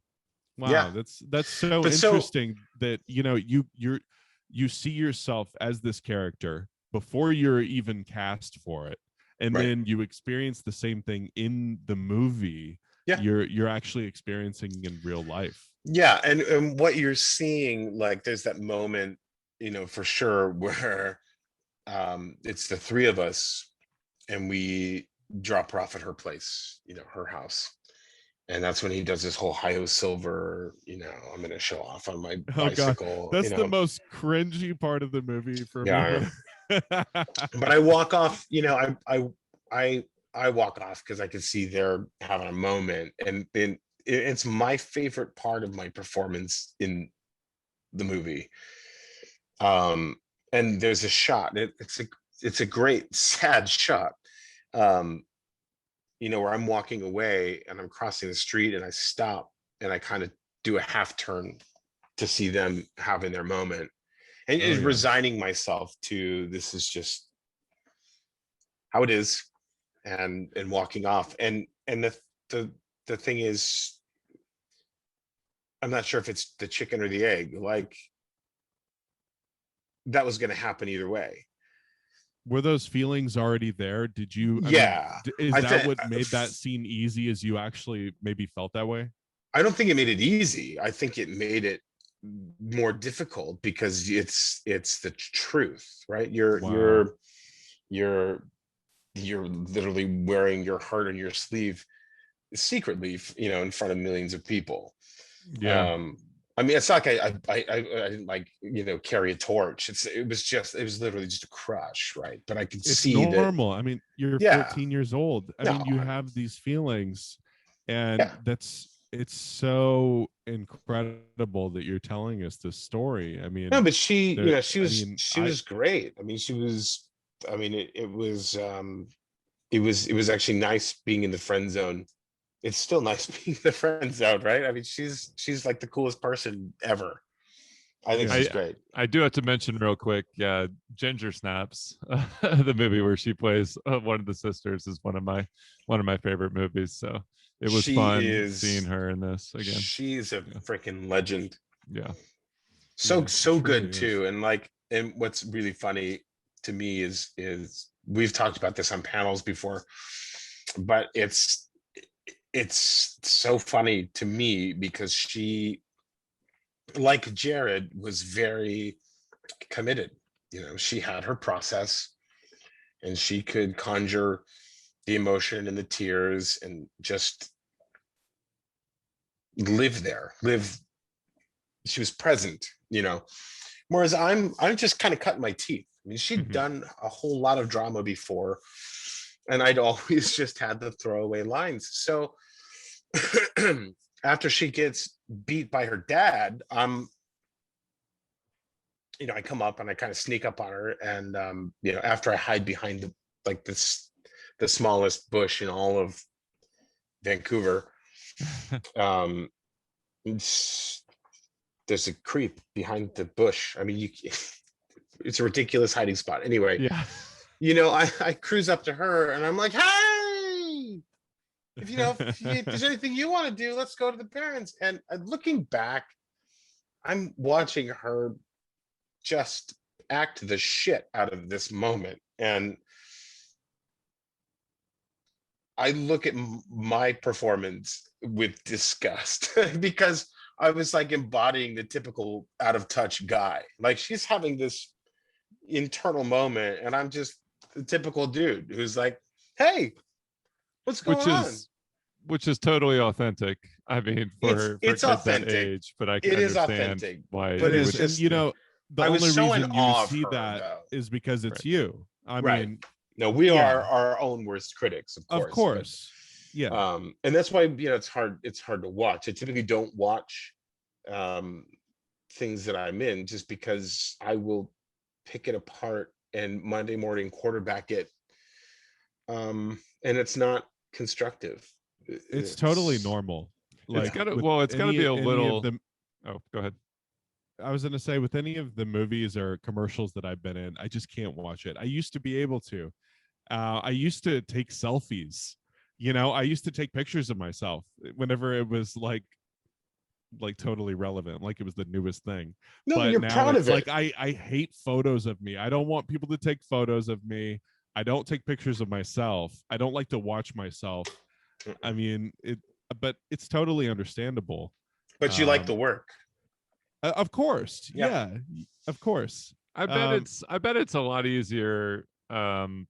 Speaker 1: wow, that's so interesting that you see yourself as this character before you're even cast for it, and then you experience the same thing in the movie. You're actually experiencing in real life.
Speaker 2: Yeah, and what you're seeing, like, there's that moment, for sure, where it's the three of us and we drop her off at her place, her house. And that's when he does this whole Hi-Ho Silver, I'm going to show off on my bicycle.
Speaker 1: God. That's the most cringy part of the movie for me.
Speaker 2: But I walk off, I walk off because I can see they're having a moment. And it's my favorite part of my performance in the movie. And there's a shot. It's a great sad shot. Where I'm walking away and I'm crossing the street and I stop and I kind of do a half turn to see them having their moment, and is resigning myself to this is just how it is, and walking off. And the thing is, I'm not sure if it's the chicken or the egg. Like, that was going to happen either way.
Speaker 1: Were those feelings already there? Did you? I mean, is that what made that scene easy? As you actually maybe felt that way?
Speaker 2: I don't think it made it easy. I think it made it more difficult because it's the truth, right? You're literally wearing your heart on your sleeve secretly, in front of millions of people.
Speaker 1: Yeah.
Speaker 2: I mean, it's not like I didn't, like, carry a torch. It was literally just a crush, right? But I could see that. It's
Speaker 1: normal. I mean, you're 14 years old. I mean, you have these feelings, and it's so incredible that you're telling us this story. I mean,
Speaker 2: no, but she was great. I mean, it was actually nice being in the friend zone. It's still nice being the friend zone, right? I mean, she's like the coolest person ever. I think she's great.
Speaker 3: I do have to mention real quick, yeah, Ginger Snaps, the movie where she plays one of the sisters, is one of my favorite movies. So it was fun seeing her in this again.
Speaker 2: She's a freaking legend.
Speaker 3: Yeah.
Speaker 2: So good too. And what's really funny to me is we've talked about this on panels before, but it's so funny to me because she, like Jared, was very committed. You know, she had her process and she could conjure the emotion and the tears and just live. She was present, you know, whereas I'm just kind of cutting my teeth. I mean, she'd done a whole lot of drama before and I'd always just had the throwaway lines. So after she gets beat by her dad, I come up and I kind of sneak up on her, and after I hide behind the smallest bush in all of Vancouver, there's a creep behind the bush. I mean, it's a ridiculous hiding spot. Anyway, I cruise up to her and I'm like, hey, if there's anything you want to do, let's go to the parents. And looking back, I'm watching her just act the shit out of this moment. And I look at my performance with disgust because I was like embodying the typical out of touch guy. Like, she's having this internal moment and I'm just the typical dude who's like, hey, what's going on?
Speaker 3: Which is totally authentic. I mean, for kids
Speaker 2: authentic.
Speaker 3: That age, but I can understand why.
Speaker 1: But it's just, the only reason you see that
Speaker 2: though
Speaker 1: is because it's you. I mean,
Speaker 2: no, we are our own worst critics,
Speaker 1: of course. But, yeah.
Speaker 2: And that's why it's hard to watch. I typically don't watch things that I'm in just because I will pick it apart and Monday morning quarterback it. And it's not constructive.
Speaker 1: It's totally normal. Like,
Speaker 3: it's gotta be a little. Oh, go ahead.
Speaker 1: I was going to say, with any of the movies or commercials that I've been in, I just can't watch it. I used to be able to. I used to take selfies. I used to take pictures of myself whenever it was like totally relevant, like it was the newest thing.
Speaker 2: No,
Speaker 1: but
Speaker 2: you're
Speaker 1: now
Speaker 2: proud
Speaker 1: it's
Speaker 2: of it.
Speaker 1: like I hate photos of me. I don't want people to take photos of me. I don't take pictures of myself. I don't like to watch myself. I mean, but it's totally understandable.
Speaker 2: But you like the work.
Speaker 1: Of course. Yeah, of course.
Speaker 3: I bet it's a lot easier 20,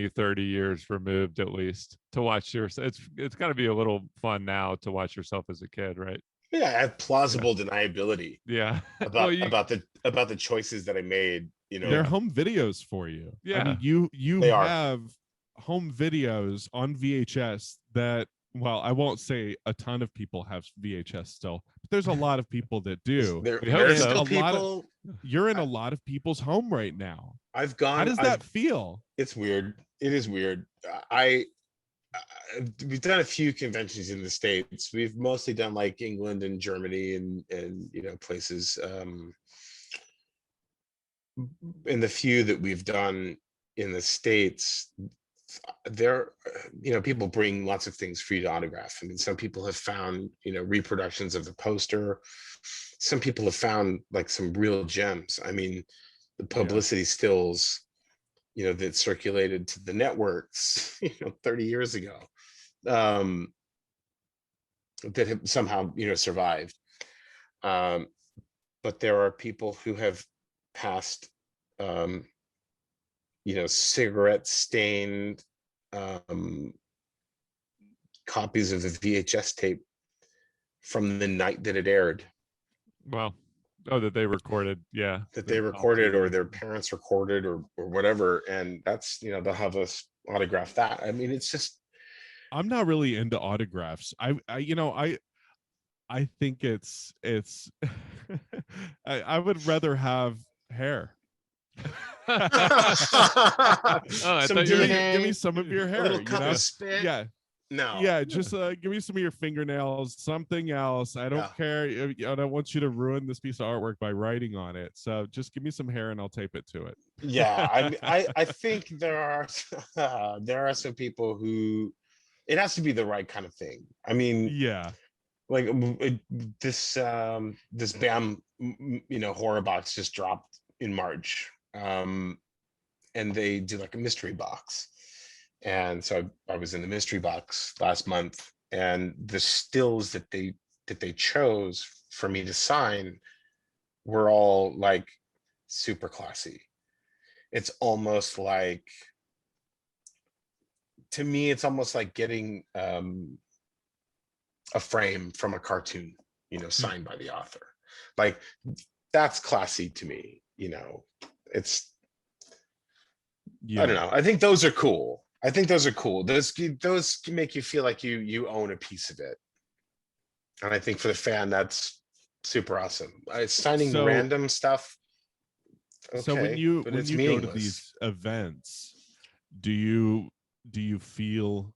Speaker 3: 30 years removed at least to watch yourself. It's got to be a little fun now to watch yourself as a kid, right?
Speaker 2: Yeah, I have plausible deniability.
Speaker 3: Yeah.
Speaker 2: about the choices that I made.
Speaker 1: They're home videos for you.
Speaker 3: Yeah.
Speaker 1: I mean, you have home videos on VHS that, well, I won't say a ton of people have VHS still, but there's a lot of people that do.
Speaker 2: There's still people.
Speaker 1: You're in a lot of people's home right now.
Speaker 2: I've gone.
Speaker 1: How does that feel?
Speaker 2: It's weird. It is weird. We've done a few conventions in the States. We've mostly done like England and Germany and places. In the few that we've done in the States, there, people bring lots of things for you to autograph. I mean, some people have found, reproductions of the poster. Some people have found like some real gems. I mean, the publicity stills, that circulated to the networks, 30 years ago, that have somehow, survived. But there are people who have passed, cigarette stained copies of the VHS tape from the night that it aired.
Speaker 3: Wow. Oh, that they recorded. Yeah.
Speaker 2: That they recorded, or their parents recorded, or whatever. And that's, they'll have us autograph that. I mean, it's just,
Speaker 1: I'm not really into autographs. I think it's I would rather have hair.
Speaker 2: Some
Speaker 1: give me some of your hair.
Speaker 2: A little cup of spit.
Speaker 1: Yeah.
Speaker 2: No.
Speaker 1: Yeah, just give me some of your fingernails, something else. I don't care. I don't want you to ruin this piece of artwork by writing on it. So just give me some hair and I'll tape it to it.
Speaker 2: Yeah, I think there are there are some people who it has to be the right kind of thing. I mean,
Speaker 1: Yeah.
Speaker 2: like this BAM horror box just dropped in March, and they do like a mystery box, and so I was in the mystery box last month, and the stills that they chose for me to sign were all like super classy. It's almost like, to me, it's almost like getting a frame from a cartoon, signed by the author. Like, that's classy to me. It's, I don't know. I think those are cool. Those can make you feel like you own a piece of it. And I think for the fan, that's super awesome. Signing random stuff. Okay,
Speaker 1: so when you go to these events, do you feel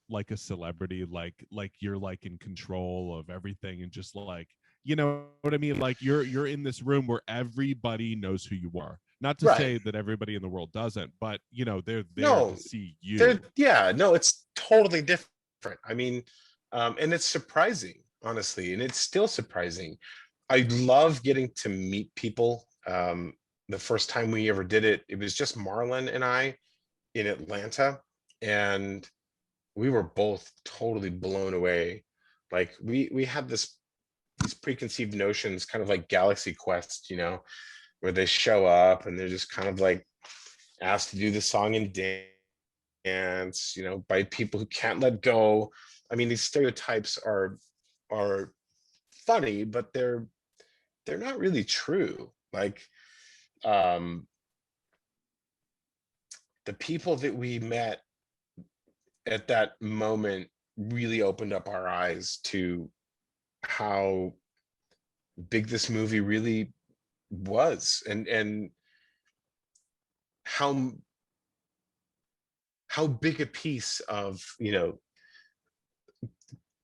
Speaker 1: like a celebrity, like you're like in control of everything, and just like, you know what I mean, like you're in this room where everybody knows who you are? Not to say that everybody in the world doesn't, but they're there to see you.
Speaker 2: It's totally different. I mean, and it's surprising, honestly, and it's still surprising. I love getting to meet people. The first time we ever did it, it was just Marlon and I in Atlanta, and we were both totally blown away. Like we had these preconceived notions, kind of like Galaxy Quest, where they show up and they're just kind of like asked to do the song and dance, by people who can't let go. I mean, these stereotypes are funny, but they're not really true. Like, the people that we met at that moment really opened up our eyes to how big this movie really was, and how big a piece of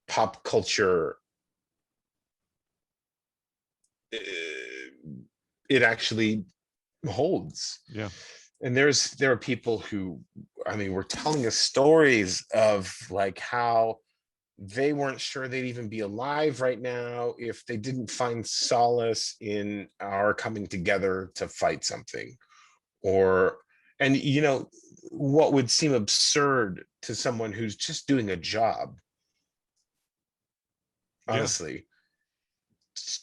Speaker 2: pop culture it actually holds.
Speaker 3: Yeah.
Speaker 2: And there are people who, I mean, were telling us stories of like how they weren't sure they'd even be alive right now if they didn't find solace in our coming together to fight something. And what would seem absurd to someone who's just doing a job, honestly,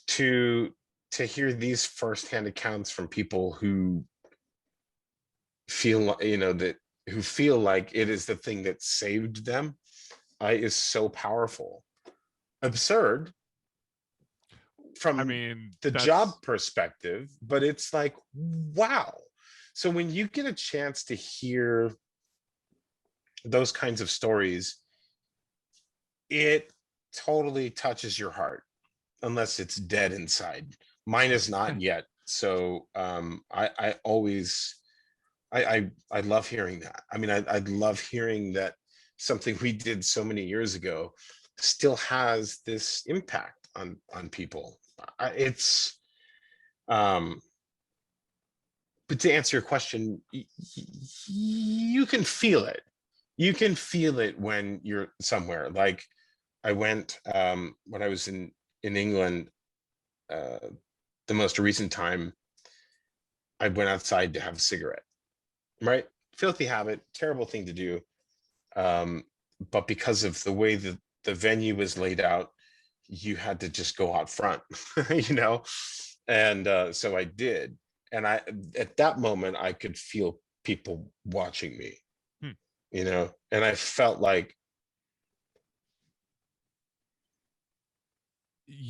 Speaker 2: to hear these firsthand accounts from people who feel like it is the thing that saved them, is so powerful. Absurd from the job perspective, but it's like, wow. So when you get a chance to hear those kinds of stories, it totally touches your heart, unless it's dead inside. Mine is not yet. So I always love hearing that. I mean, I love hearing that something we did so many years ago still has this impact on people. It's but to answer your question, you can feel it. You can feel it when you're somewhere. Like, I went when I was in England, the most recent time, I went outside to have a cigarette. Right? Filthy habit, terrible thing to do. But because of the way the venue was laid out, you had to just go out front, and so I did. And at that moment, I could feel people watching me, and I felt like,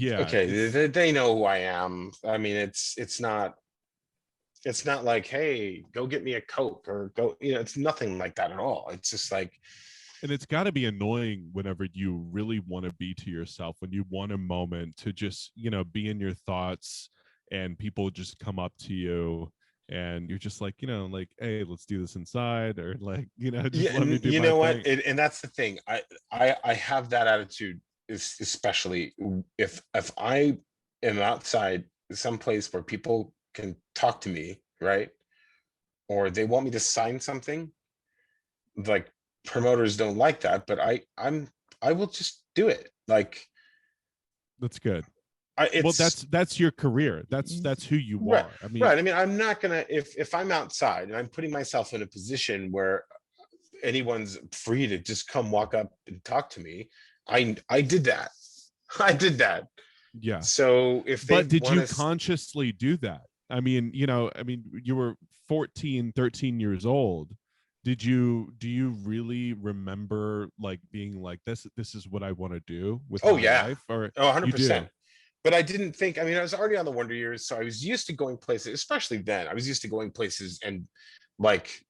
Speaker 2: okay, they know who I am. I mean, it's not like, hey, go get me a Coke, or go, it's nothing like that at all. It's just like,
Speaker 1: and it's got to be annoying whenever you really want to be to yourself, when you want a moment to just, be in your thoughts, and people just come up to you and you're just like, like, hey, let's do this inside, or like, just
Speaker 2: Yeah,
Speaker 1: let me
Speaker 2: and
Speaker 1: do
Speaker 2: you
Speaker 1: my
Speaker 2: know what?
Speaker 1: thing.
Speaker 2: And that's the thing. I have that attitude, especially if I am outside someplace where people can talk to me, right? Or they want me to sign something. Like, promoters don't like that, but I will just do it. Like,
Speaker 1: That's good. Well,
Speaker 2: it's
Speaker 1: that's your career. That's who you
Speaker 2: right,
Speaker 1: are. I mean,
Speaker 2: right. I mean, I'm not gonna, if I'm outside and I'm putting myself in a position where anyone's free to just come walk up and talk to me. I did that. I did that.
Speaker 1: yeah.
Speaker 2: So if they
Speaker 1: But did
Speaker 2: want
Speaker 1: you
Speaker 2: to,
Speaker 1: consciously do that? I mean, you were 14, 13 years old. Do you really remember like being like, this is what I want to do with
Speaker 2: oh
Speaker 1: my
Speaker 2: yeah,
Speaker 1: life? Or
Speaker 2: oh
Speaker 1: you
Speaker 2: 100%.
Speaker 1: do?
Speaker 2: But I didn't think, I mean, I was already on the Wonder Years, so I was used to going places, especially then. I was used to going places and like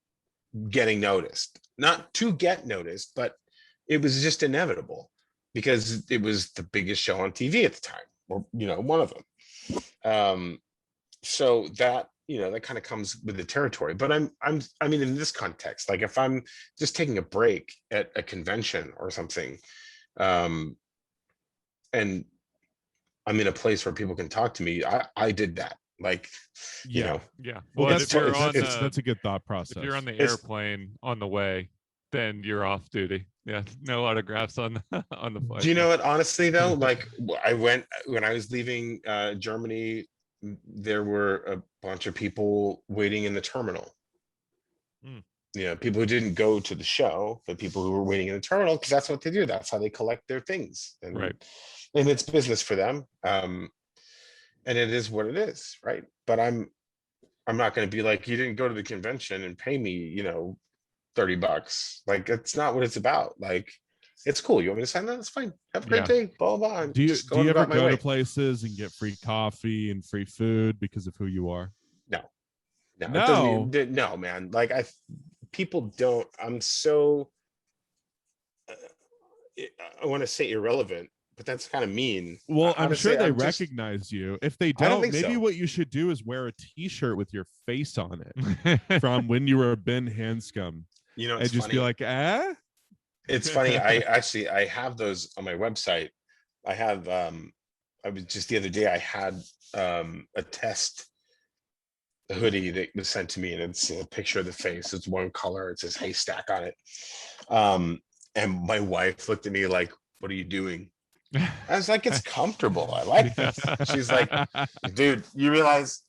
Speaker 2: getting noticed, not to get noticed, but it was just inevitable because it was the biggest show on TV at the time, or one of them. So that, that kind of comes with the territory. But I mean, in this context, like if I'm just taking a break at a convention or something, and I'm in a place where people can talk to me, I did that. Like,
Speaker 1: Yeah.
Speaker 3: Yeah.
Speaker 1: Well,
Speaker 3: Well, and if you're on
Speaker 1: that's a good thought
Speaker 3: if you're on
Speaker 1: process.
Speaker 3: the airplane on the way, then you're off duty. Yeah, no autographs on on the flight.
Speaker 2: Do you know what? Honestly, though, like I went when I was leaving Germany, there were a bunch of people waiting in the terminal.
Speaker 3: Hmm.
Speaker 2: People who didn't go to the show, but people who were waiting in the terminal because that's what they do. That's how they collect their things,
Speaker 3: Right.
Speaker 2: and it's business for them. And it is what it is, right? But I'm not going to be like, you didn't go to the convention and pay me, $30. Like, it's not what it's about. Like, it's cool. You want me to sign that? That's fine. Have a great day. Blah, blah, blah. I'm
Speaker 1: Do
Speaker 2: just
Speaker 1: you
Speaker 2: going
Speaker 1: ever
Speaker 2: about my
Speaker 1: go
Speaker 2: way.
Speaker 1: to places and get free coffee and free food because of who you are?
Speaker 2: No. It
Speaker 1: No.
Speaker 2: doesn't, no, man. Like, people don't, I'm so, I want to say irrelevant, but that's kind of mean.
Speaker 1: Well, I'm
Speaker 2: Honestly,
Speaker 1: sure they
Speaker 2: I'm just,
Speaker 1: recognize you. If they
Speaker 2: I don't
Speaker 1: don't,
Speaker 2: think
Speaker 1: maybe
Speaker 2: so.
Speaker 1: what you should do is wear a T-shirt with your face on it from when you were Ben Hanscom,
Speaker 2: It's
Speaker 1: and just
Speaker 2: funny.
Speaker 1: be like, eh?
Speaker 2: It's funny. I have those on my website. I have, I was just the other day, I had a test hoodie that was sent to me, and it's a picture of the face. It's one color. It says haystack on it. And my wife looked at me like, what are you doing? I was like, it's comfortable. I like this. She's like, dude, you realize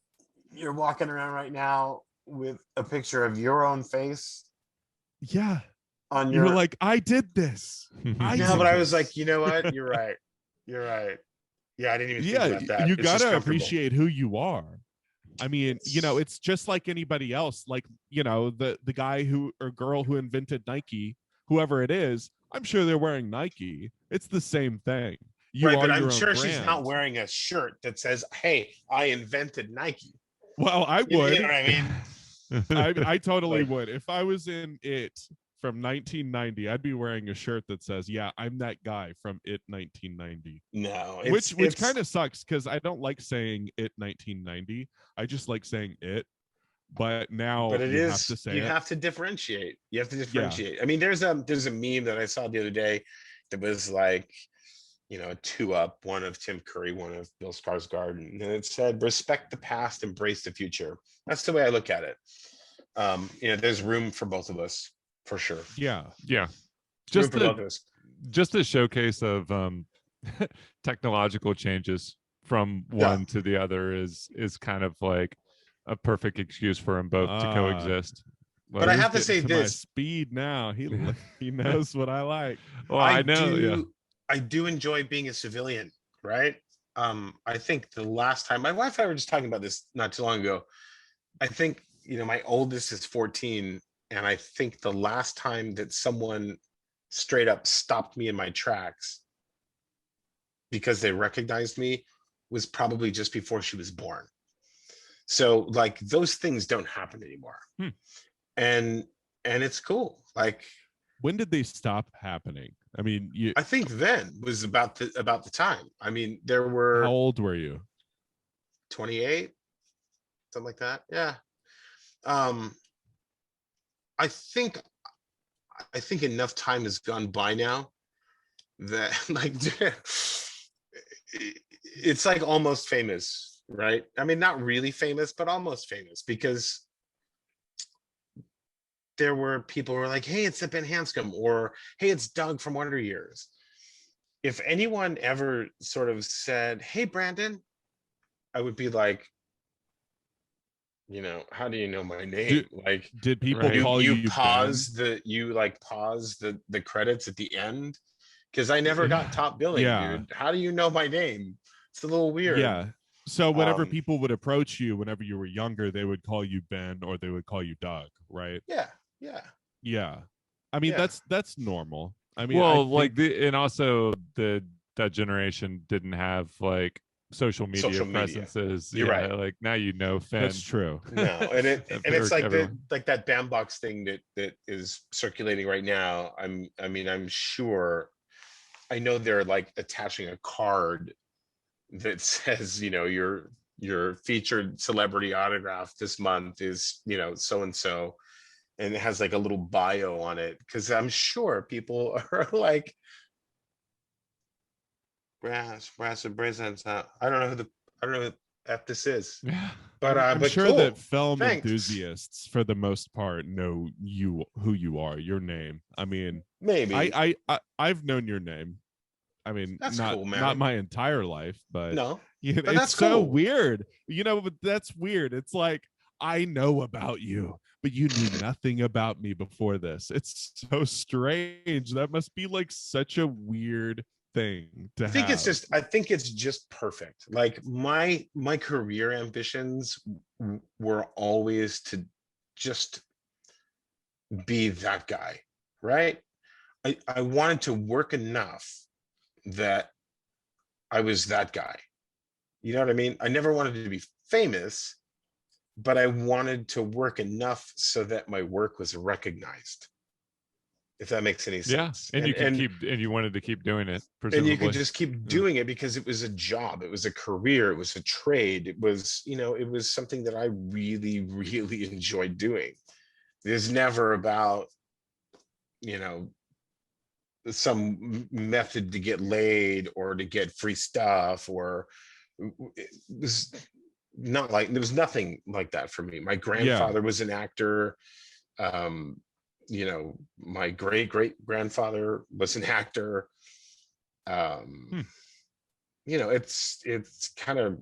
Speaker 2: you're walking around right now with a picture of your own face
Speaker 1: Yeah.
Speaker 2: on
Speaker 1: You're like, I did this.
Speaker 2: but I was like, you know what? You're right. You're right. Yeah, I didn't even think about that.
Speaker 1: You
Speaker 2: It's just
Speaker 1: gotta
Speaker 2: comfortable.
Speaker 1: appreciate who you are. I mean, it's just like anybody else. Like, the guy or girl who invented Nike, whoever it is, I'm sure they're wearing Nike. It's the same thing. You
Speaker 2: right,
Speaker 1: are
Speaker 2: but I'm
Speaker 1: your
Speaker 2: sure
Speaker 1: own
Speaker 2: she's
Speaker 1: brand.
Speaker 2: not wearing a shirt that says, "Hey, I invented Nike."
Speaker 1: Well, I would.
Speaker 2: You know what I mean?
Speaker 1: I totally
Speaker 2: Like-
Speaker 1: would. If I was in It from 1990, I'd be wearing a shirt that says, "Yeah, I'm that guy from It 1990."
Speaker 2: No,
Speaker 1: Which kind of sucks because I don't like saying It 1990. I just like saying It. But now
Speaker 2: but it
Speaker 1: you
Speaker 2: is,
Speaker 1: have to say
Speaker 2: you
Speaker 1: it.
Speaker 2: have to differentiate. You have to differentiate. I mean, there's a meme that I saw the other day that was like, a two up, one of Tim Curry, one of Bill Skarsgård, and it said, "Respect the past, embrace the future." That's the way I look at it. There's room for both of us, for sure.
Speaker 1: Yeah.
Speaker 3: Just
Speaker 2: room for both of us.
Speaker 3: just a showcase of technological changes from one to the other is kind of like a perfect excuse for them both to coexist.
Speaker 2: But I have to say
Speaker 1: my
Speaker 2: this:
Speaker 1: speed now. He knows what I like.
Speaker 3: Well, I know.
Speaker 2: I do enjoy being a civilian, right? I think the last time my wife and I were just talking about this not too long ago. I think, my oldest is 14, and I think the last time that someone straight up stopped me in my tracks because they recognized me was probably just before she was born. So like those things don't happen anymore. And it's cool. Like,
Speaker 1: when did they stop happening? I mean,
Speaker 2: I think then was about the time. I mean, there were,
Speaker 1: how old were you?
Speaker 2: 28, something like that. Yeah. um, I think enough time has gone by now that like it's like almost famous, right? I mean, not really famous, but almost famous, because there were people who were like, hey, it's the Ben Hanscom, or hey, it's Doug from Wonder Years. If anyone ever sort of said, hey, Brandon, I would be like, how do you know my name? Like,
Speaker 1: did people
Speaker 3: Right.
Speaker 1: call
Speaker 2: you
Speaker 1: you
Speaker 2: pause
Speaker 1: Ben?
Speaker 2: the credits at the end? Because I never got top billing,
Speaker 1: Yeah.
Speaker 2: dude. How do you know my name? It's a little weird.
Speaker 1: Yeah. So whenever
Speaker 2: Um,
Speaker 1: people would approach you, whenever you were younger, they would call you Ben or they would call you Doug, right?
Speaker 2: yeah, yeah,
Speaker 1: Yeah. I mean,
Speaker 2: yeah.
Speaker 1: that's normal. I mean, I
Speaker 3: Well, like
Speaker 1: think
Speaker 3: and also that generation didn't have like social media
Speaker 2: Social media.
Speaker 3: presences.
Speaker 2: You're
Speaker 3: Yeah,
Speaker 2: right.
Speaker 3: like now
Speaker 1: that's
Speaker 3: Finn.
Speaker 1: true.
Speaker 2: No, and it's like
Speaker 3: Everyone.
Speaker 2: that bandbox thing that is circulating right now. I'm sure, I know they're like attaching a card that says, your featured celebrity autograph this month is, so and so, and it has like a little bio on it, because I'm sure people are like, brass and presents. I don't know who the F this is,
Speaker 3: Yeah.
Speaker 1: I'm
Speaker 2: but
Speaker 1: sure that
Speaker 2: cool.
Speaker 1: film
Speaker 2: Thanks.
Speaker 1: enthusiasts, for the most part, know who you are, your name. I mean,
Speaker 2: Maybe.
Speaker 1: I've known your name. I mean,
Speaker 2: That's
Speaker 1: not
Speaker 2: cool,
Speaker 1: not
Speaker 2: man.
Speaker 1: my entire life, but
Speaker 2: No, but
Speaker 1: it's
Speaker 2: that's
Speaker 1: so
Speaker 2: cool.
Speaker 1: weird. But that's weird. It's like I know about you, but you knew nothing about me before this. It's so strange. That must be like such a weird thing to have.
Speaker 2: I think it's just perfect. Like my career ambitions were always to just be that guy, right? I wanted to work enough that I was that guy. You know what I mean? I never wanted to be famous, but I wanted to work enough so that my work was recognized, if that makes any
Speaker 3: Yeah,
Speaker 2: sense.
Speaker 3: and you could keep, and you wanted to keep doing it,
Speaker 2: And you could
Speaker 3: presumably.
Speaker 2: just keep
Speaker 3: Yeah.
Speaker 2: doing it because it was a job, it was a career, it was a trade, it was, it was something that I really, really enjoyed doing. There's never about, you know, some method to get laid or to get free stuff, or it was not like, there was nothing like that for me. My
Speaker 1: Yeah.
Speaker 2: grandfather was an actor. um my great grandfather was an actor. um
Speaker 3: Hmm.
Speaker 2: it's kind of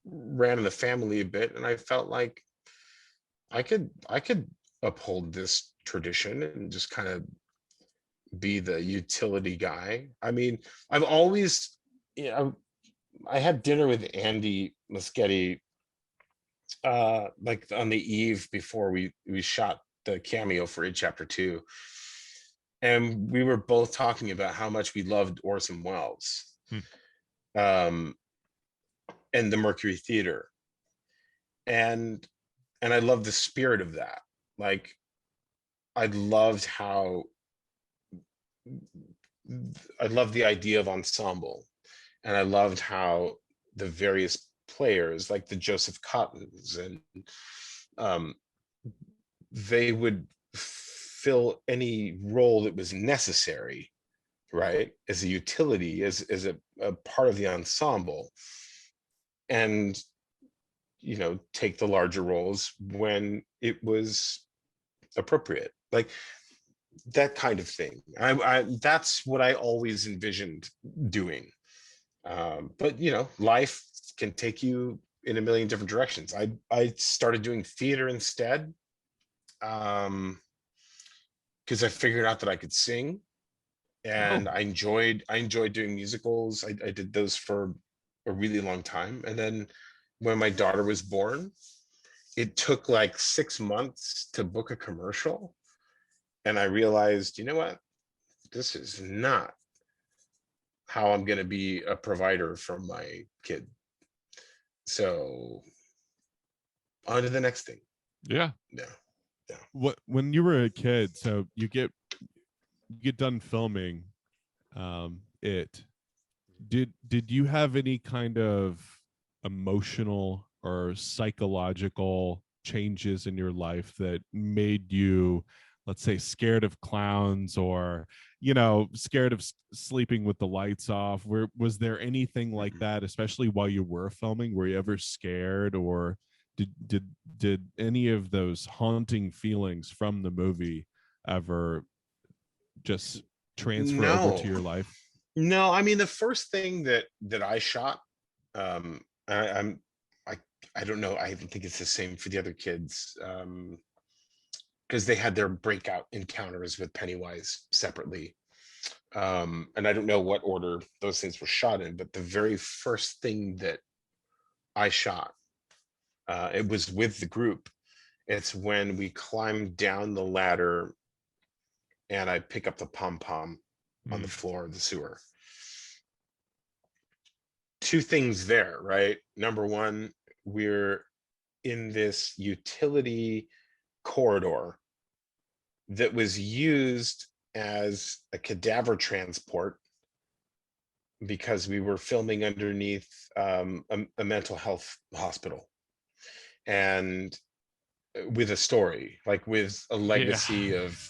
Speaker 2: ran in the family a bit, and I felt like I could uphold this tradition and just kind of be the utility guy. I mean, I've always, I had dinner with Andy Muschietti like on the eve before we shot the cameo for It Chapter 2, and we were both talking about how much we loved Orson Welles,
Speaker 3: Hmm.
Speaker 2: um and the Mercury Theater, and I love the spirit of that. Like, I loved how I loved the idea of ensemble, and I loved how the various players, like the Joseph Cottons, and um, they would fill any role that was necessary, right, as a utility, as a part of the ensemble, and take the larger roles when it was appropriate. Like, that kind of thing. I That's what I always envisioned doing. But life can take you in a million different directions. I started doing theater instead, because I figured out that I could sing,
Speaker 3: Oh,
Speaker 2: and I enjoyed doing musicals. I did those for a really long time, and then when my daughter was born, it took like 6 months to book a commercial, and I realized, you know what, this is not how I'm going to be a provider for my kid. So on to the next thing.
Speaker 3: yeah.
Speaker 2: Yeah. Yeah.
Speaker 1: What when you were a kid, so you get done filming it. Did you have any kind of emotional or psychological changes in your life that made you, let's say, scared of clowns, or scared of sleeping with the lights off? Was there anything like that, especially while you were filming? Were you ever scared, or did any of those haunting feelings from the movie ever just transfer over to your life?
Speaker 2: No, I mean, the first thing that I shot, I don't know, I think it's the same for the other kids, because they had their breakout encounters with Pennywise separately, and I don't know what order those things were shot in, but the very first thing that I shot, it was with the group. It's when we climbed down the ladder and I pick up the pom-pom on the floor of the sewer. Two things there, right? Number one, we're in this utility corridor that was used as a cadaver transport because we were filming underneath a mental health hospital, and with a story, like with a legacy of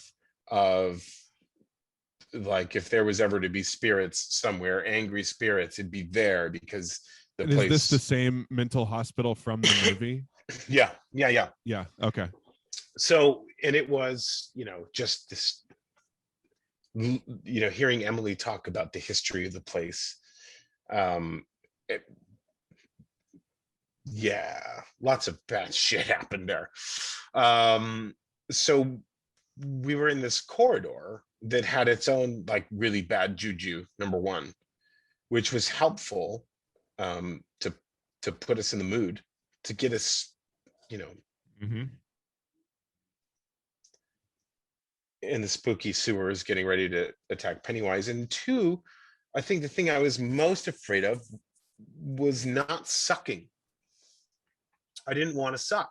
Speaker 2: like, if there was ever to be spirits somewhere, angry spirits, it'd be there, because the place.
Speaker 1: Is this the same mental hospital from the movie?
Speaker 2: Yeah.
Speaker 1: Okay.
Speaker 2: So, and it was, just this, hearing Emily talk about the history of the place. Lots of bad shit happened there. So we were in this corridor that had its own, like, really bad juju, number one, which was helpful to put us in the mood, to get us, in the spooky sewers, getting ready to attack Pennywise. And two, I think the thing I was most afraid of was not sucking. I didn't want to suck.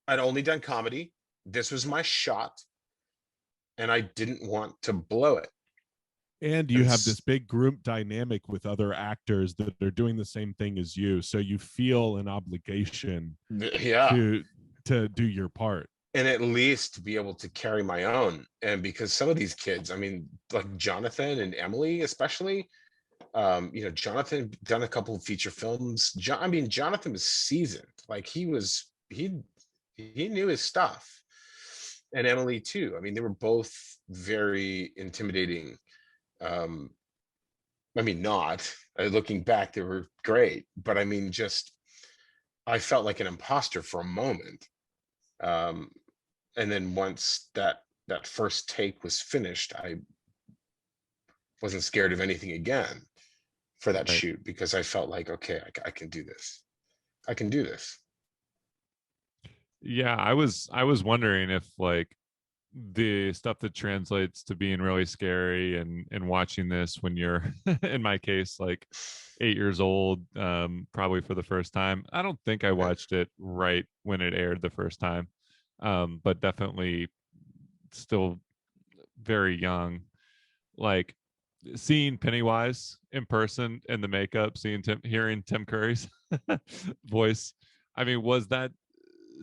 Speaker 2: I'd only done comedy. This was my shot, and I didn't want to blow it.
Speaker 1: And you have this big group dynamic with other actors that are doing the same thing as you, so you feel an obligation to do your part,
Speaker 2: and at least to be able to carry my own. And because some of these kids, I mean, like Jonathan and Emily especially, Jonathan done a couple of feature films. Jonathan was seasoned, like he knew his stuff. And Emily too. I mean, they were both very intimidating. Looking back, they were great, but I felt like an imposter for a moment. And then once that first take was finished, I wasn't scared of anything again for that shoot, because I felt like, okay, I can do this. I can do this.
Speaker 3: Yeah, I was wondering if, like, the stuff that translates to being really scary and watching this when you're in my case, like 8 years old, probably for the first time. I don't think I watched it right when it aired the first time, but definitely still very young. Like, seeing Pennywise in person in the makeup, hearing Tim Curry's voice, I mean, was that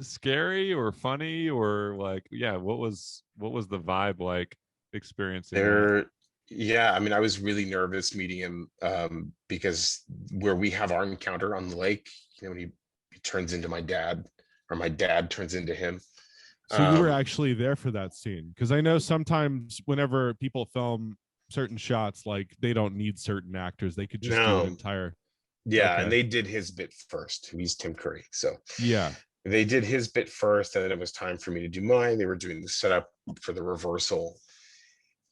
Speaker 3: scary or funny, or like, what was the vibe like experiencing that?
Speaker 2: I was really nervous meeting him, because where we have our encounter on the lake, when he turns into my dad, or my dad turns into him.
Speaker 1: So you were actually there for that scene? Because I know sometimes whenever people film certain shots, like, they don't need certain actors, they could just do an entire.
Speaker 2: And they did his bit first. He's Tim Curry, so they did his bit first, and then it was time for me to do mine. They were doing the setup for the reversal.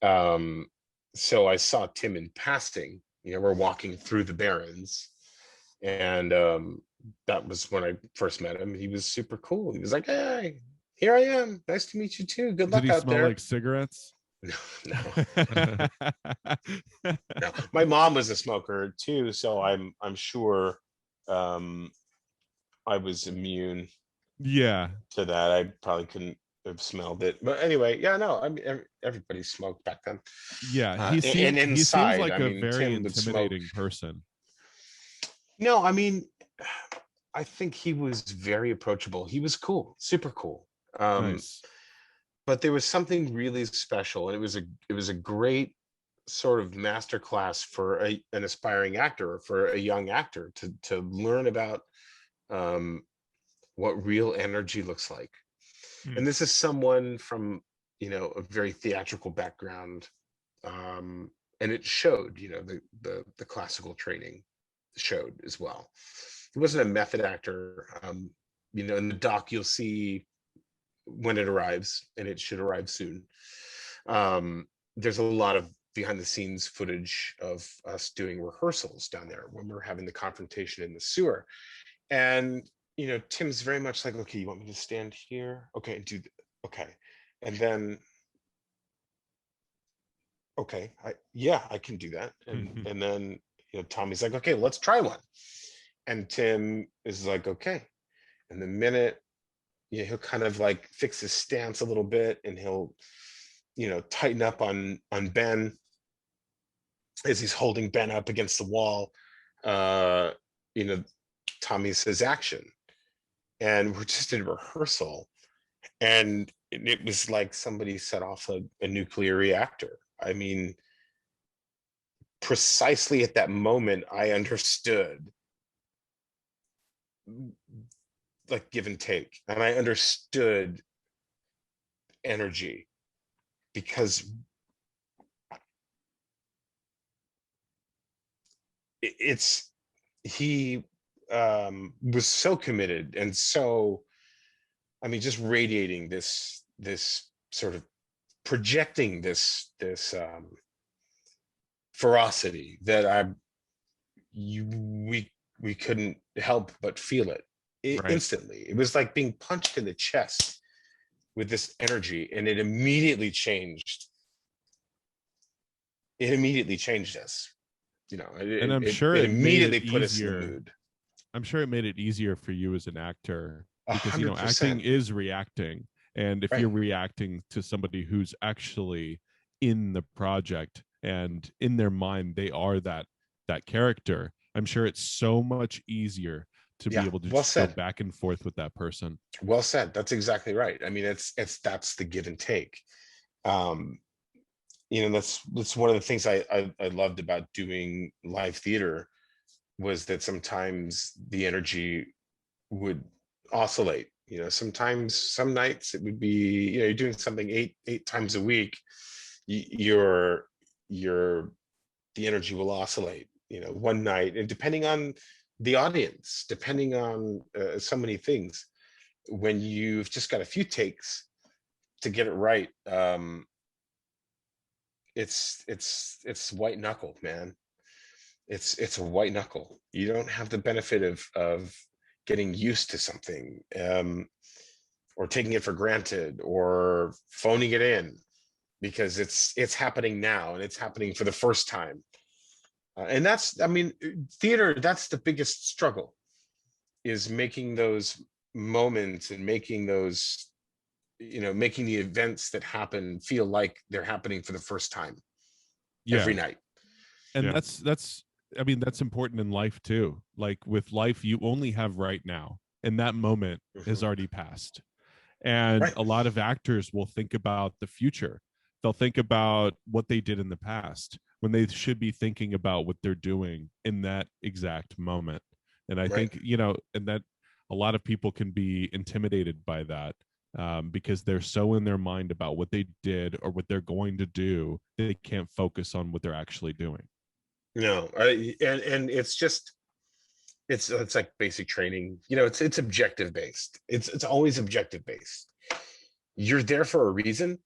Speaker 2: So I saw Tim in passing. We're walking through the Barrens, and that was when I first met him. He was super cool. He was like, "Hey, here I am. Nice to meet you too. Good luck out there."
Speaker 1: Did he smell like cigarettes?
Speaker 2: No. No. My mom was a smoker too, so I'm sure I was immune to that. I probably couldn't have smelled it, but anyway, everybody smoked back then.
Speaker 1: He seems like a very intimidating person.
Speaker 2: No, I think he was very approachable. He was cool, super cool.
Speaker 1: Nice.
Speaker 2: But there was something really special, and it was a great sort of masterclass for an aspiring actor, or for a young actor to learn about what real energy looks like. And this is someone from, you know, a very theatrical background, and it showed. You know, the classical training showed as well. He wasn't a method actor. You know, in the doc you'll see when it arrives, and it should arrive soon. There's a lot of behind the scenes footage of us doing rehearsals down there when we're having the confrontation in the sewer. And, you know, Tim's very much like, okay, you want me to stand here? Okay, and do, okay. And then, okay, yeah, I can do that. And then, you know, Tommy's like, okay, let's try one. And Tim is like, okay. And the minute, you know, he'll kind of like fix his stance a little bit, and he'll, you know, tighten up on Ben as he's holding Ben up against the wall. You know, Tommy says action, and we're just in rehearsal, and it was like somebody set off a nuclear reactor. I mean, precisely at that moment, I understood, like, give and take, and I understood energy, because he was so committed, and so, I mean, just radiating this sort of, projecting this ferocity that we couldn't help but feel it
Speaker 1: Right.
Speaker 2: instantly. It was like being punched in the chest with this energy, and it immediately changed us, you know.
Speaker 1: And I'm sure
Speaker 2: it
Speaker 1: it made
Speaker 2: immediately
Speaker 1: it
Speaker 2: put us in the
Speaker 1: easier.
Speaker 2: mood.
Speaker 1: I'm sure it made it easier for you as an actor, because, you know,
Speaker 2: 100%.
Speaker 1: acting is reacting. And if
Speaker 2: Right.
Speaker 1: you're reacting to somebody who's actually in the project, and in their mind they are that character, I'm sure it's so much easier to be
Speaker 2: Yeah,
Speaker 1: able to
Speaker 2: well
Speaker 1: just go
Speaker 2: said.
Speaker 1: back and forth with that person.
Speaker 2: Well said. That's exactly right. I mean, that's the give and take. You know, that's one of the things I loved about doing live theater, was that sometimes the energy would oscillate. You know, sometimes, some nights it would be, you know, you're doing something eight times a week, your the energy will oscillate, you know, one night, and depending on the audience, depending on so many things, when you've just got a few takes to get it right, it's white knuckle, man. It's a white knuckle. You don't have the benefit of getting used to something, or taking it for granted, or phoning it in, because it's happening now, and it's happening for the first time. And that's, I mean, theater, that's the biggest struggle, is making those moments, and making those, you know, making the events that happen feel like they're happening for the first time every night.
Speaker 1: And
Speaker 3: Yeah.
Speaker 1: that's I mean, that's important in life too. Like, with life, you only have right now, and that moment has already passed. And
Speaker 2: Right.
Speaker 1: a lot of actors will think about the future. They'll think about what they did in the past, when they should be thinking about what they're doing in that exact moment. And I
Speaker 2: Right.
Speaker 1: think, you know, and that a lot of people can be intimidated by that, because they're so in their mind about what they did or what they're going to do, they can't focus on what they're actually doing.
Speaker 2: No, and it's just, it's like basic training. You know, it's objective based. It's always objective based. You're there for a reason.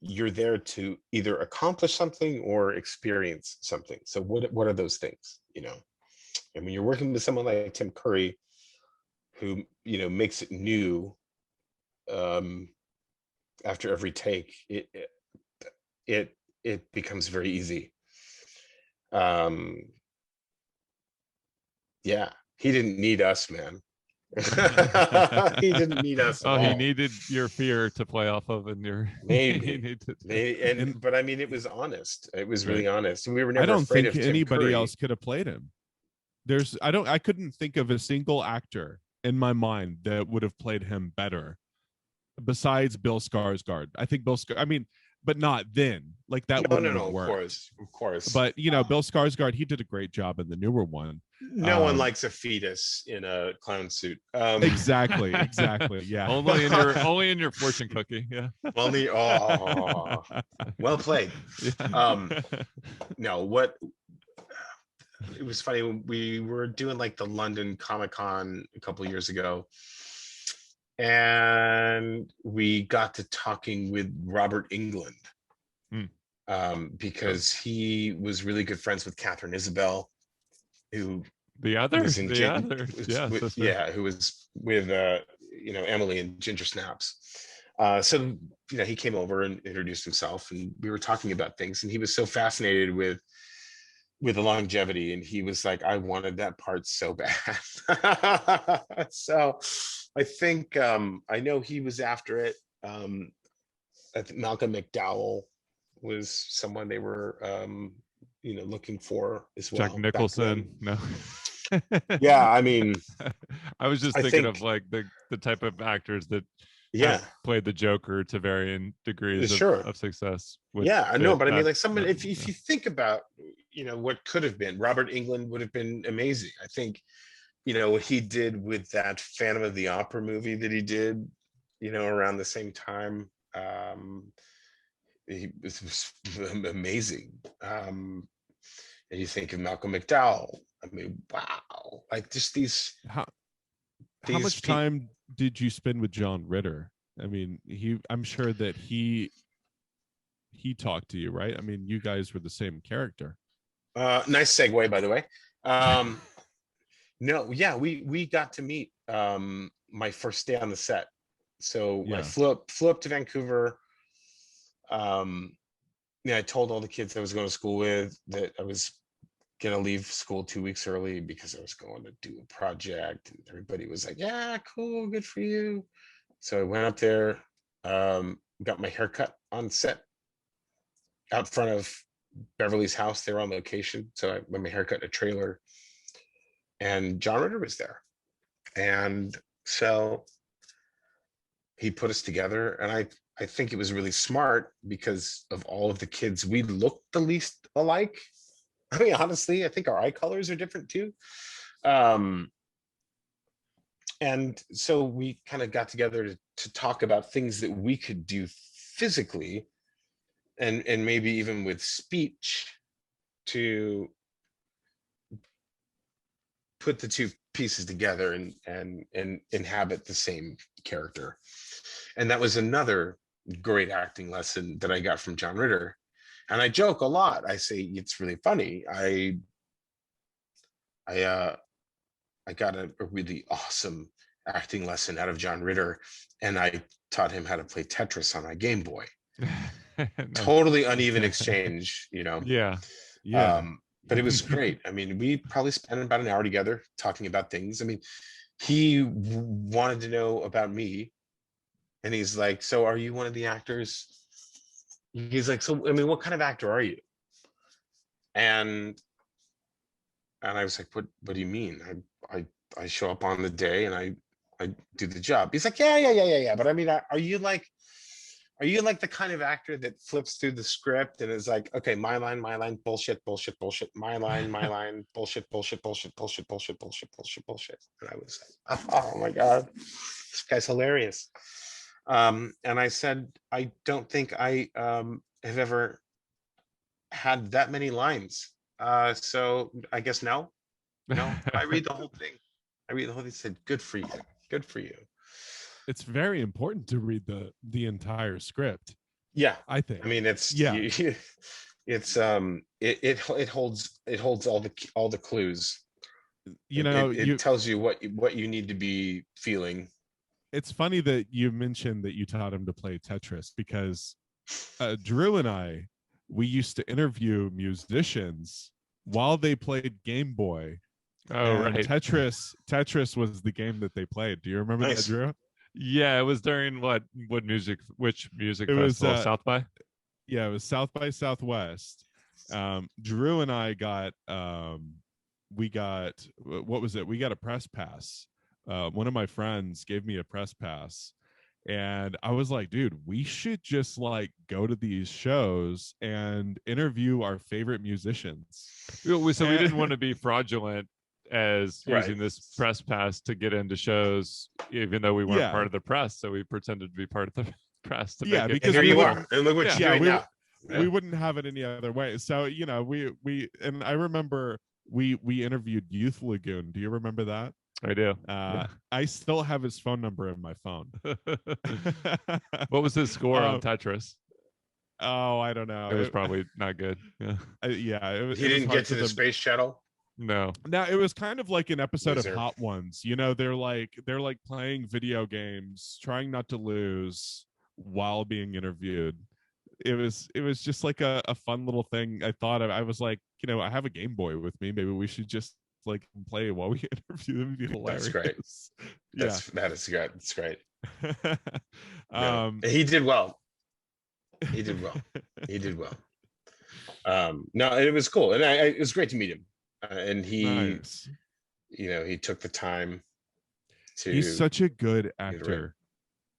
Speaker 2: You're there to either accomplish something or experience something. So what are those things? You know, and when you're working with someone like Tim Curry, who, you know, makes it new, after every take, it becomes very easy. Yeah, he didn't need us, man. He didn't need us at
Speaker 3: Oh,
Speaker 2: all.
Speaker 3: he needed your fear to play off of, and your
Speaker 2: Maybe. But I mean, it was honest. It was really
Speaker 1: Right.
Speaker 2: honest, and we were
Speaker 1: I
Speaker 2: never
Speaker 1: don't
Speaker 2: afraid
Speaker 1: think
Speaker 2: of Tim
Speaker 1: anybody
Speaker 2: Curry.
Speaker 1: else could have played him. I couldn't think of a single actor in my mind that would have played him better besides Bill Skarsgård. I think I mean, but not then. Like that wouldn't have
Speaker 2: of
Speaker 1: worked.
Speaker 2: course.
Speaker 1: But Bill Skarsgård, he did a great job in the newer one.
Speaker 2: No one likes a fetus in a clown suit.
Speaker 1: Exactly. Yeah.
Speaker 3: only in your fortune cookie. Yeah.
Speaker 2: Only. Oh, well played.
Speaker 3: Yeah.
Speaker 2: No, what? It was funny when we were doing like the London Comic-Con a couple of years ago, and we got to talking with Robert Englund, because he was really good friends with Catherine Isabel, who
Speaker 3: who was
Speaker 2: with Emily and Ginger Snaps. So he came over and introduced himself, and we were talking about things, and he was so fascinated with the longevity, and he was like, I wanted that part so bad. So I think I know he was after it. I think Malcolm McDowell was someone they were looking for as well.
Speaker 3: Jack Nicholson. No.
Speaker 2: Yeah, I mean,
Speaker 3: I was just thinking of like the type of actors that played the Joker to varying degrees of success.
Speaker 2: I know, but I mean, like someone, if you think about what could have been, Robert Englund would have been amazing. I think what he did with that Phantom of the Opera movie that he did around the same time, he was amazing. And you think of Malcolm McDowell. I mean, wow! Like just these.
Speaker 1: How much time did you spend with John Ritter? I mean, I'm sure that he talked to you, right? I mean, you guys were the same character.
Speaker 2: Nice segue, by the way. No, yeah, we got to meet my first day on the set. So I flew up to Vancouver. I told all the kids I was going to school with that I was gonna leave school 2 weeks early because I was going to do a project, and everybody was like, yeah, cool, good for you. So I went up there, got my haircut on set out front of Beverly's house. They were on location, so I went my haircut in a trailer, and John Ritter was there, and so he put us together. And I think it was really smart because of all of the kids, we looked the least alike. I mean, honestly, I think our eye colors are different too. And so we kind of got together to talk about things that we could do physically and maybe even with speech to put the two pieces together and inhabit the same character. And that was another great acting lesson that I got from John Ritter. And I joke a lot. I say it's really funny. I got a really awesome acting lesson out of John Ritter, and I taught him how to play Tetris on my Game Boy. Totally uneven exchange,
Speaker 1: Yeah.
Speaker 2: But it was great. I mean, we probably spent about an hour together talking about things. I mean, he wanted to know about me, and he's like, so are you one of the actors? He's like, so, I mean, what kind of actor are you? And I was like, what do you mean? I show up on the day and I do the job. He's like, yeah. But I mean, are you like the kind of actor that flips through the script and is like, okay, my line, bullshit, my line, bullshit. And I was like, oh my God, this guy's hilarious. And I said, I don't think I have ever had that many lines. So I guess no. I read the whole thing. He said, good for you.
Speaker 1: It's very important to read the entire script.
Speaker 2: Yeah,
Speaker 1: I think.
Speaker 2: I mean, it holds all the clues. It tells you what you need to be feeling.
Speaker 1: It's funny that you mentioned that you taught him to play Tetris, because Drew and we used to interview musicians while they played Game Boy.
Speaker 3: Oh, right.
Speaker 1: Tetris was the game that they played. Do you remember that, Drew?
Speaker 3: Yeah, it was during which music festival? South by? Yeah,
Speaker 1: it was South by Southwest. Drew and I got we got, what was it? We got a press pass. One of my friends gave me a press pass, and I was like, dude, we should just like go to these shows and interview our favorite musicians.
Speaker 3: So we didn't want to be fraudulent as using this press pass to get into shows, even though we weren't part of the press. So we pretended to be part of the press to make it.
Speaker 2: Because here you are, and look what you're doing now.
Speaker 1: We wouldn't have it any other way. So, you know, we and I remember we interviewed Youth Lagoon. Do you remember that?
Speaker 3: I do.
Speaker 1: I still have his phone number in my phone.
Speaker 3: What was his score on Tetris?
Speaker 1: Oh, I don't know.
Speaker 3: It was probably not good. Yeah.
Speaker 1: It was.
Speaker 2: He didn't get to the space shuttle.
Speaker 3: No.
Speaker 1: Now it was kind of like an episode of Hot Ones. You know, they're like playing video games, trying not to lose while being interviewed. It was just like a fun little thing. I thought I was like, you know, I have a Game Boy with me. Maybe we should just like play while we interview them. It'd be hilarious.
Speaker 2: That's great.
Speaker 1: Yeah.
Speaker 2: That is great. That's great.
Speaker 1: No.
Speaker 2: He did well. No, it was cool, and it was great to meet him. And he,
Speaker 1: nice.
Speaker 2: You know, he took the time to.
Speaker 1: He's such a good actor.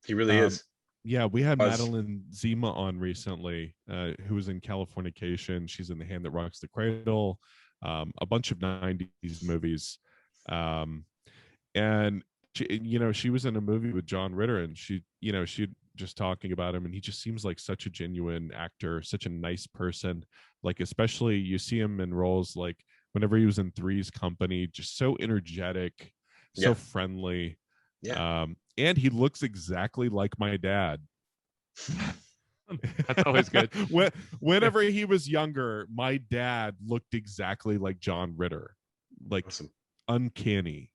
Speaker 2: He really is.
Speaker 1: Yeah, we had Madeline Zima on recently, who was in Californication. She's in The Hand That Rocks the Cradle, a bunch of 90s movies. And she, you know, she was in a movie with John Ritter, and she just talking about him, and he just seems like such a genuine actor, such a nice person. Like, especially you see him in roles like whenever he was in Three's Company, just so energetic, so friendly.
Speaker 2: Yeah.
Speaker 1: And he looks exactly like my dad.
Speaker 3: That's always good.
Speaker 1: Whenever he was younger, my dad looked exactly like John Ritter. Like, awesome. Uncanny.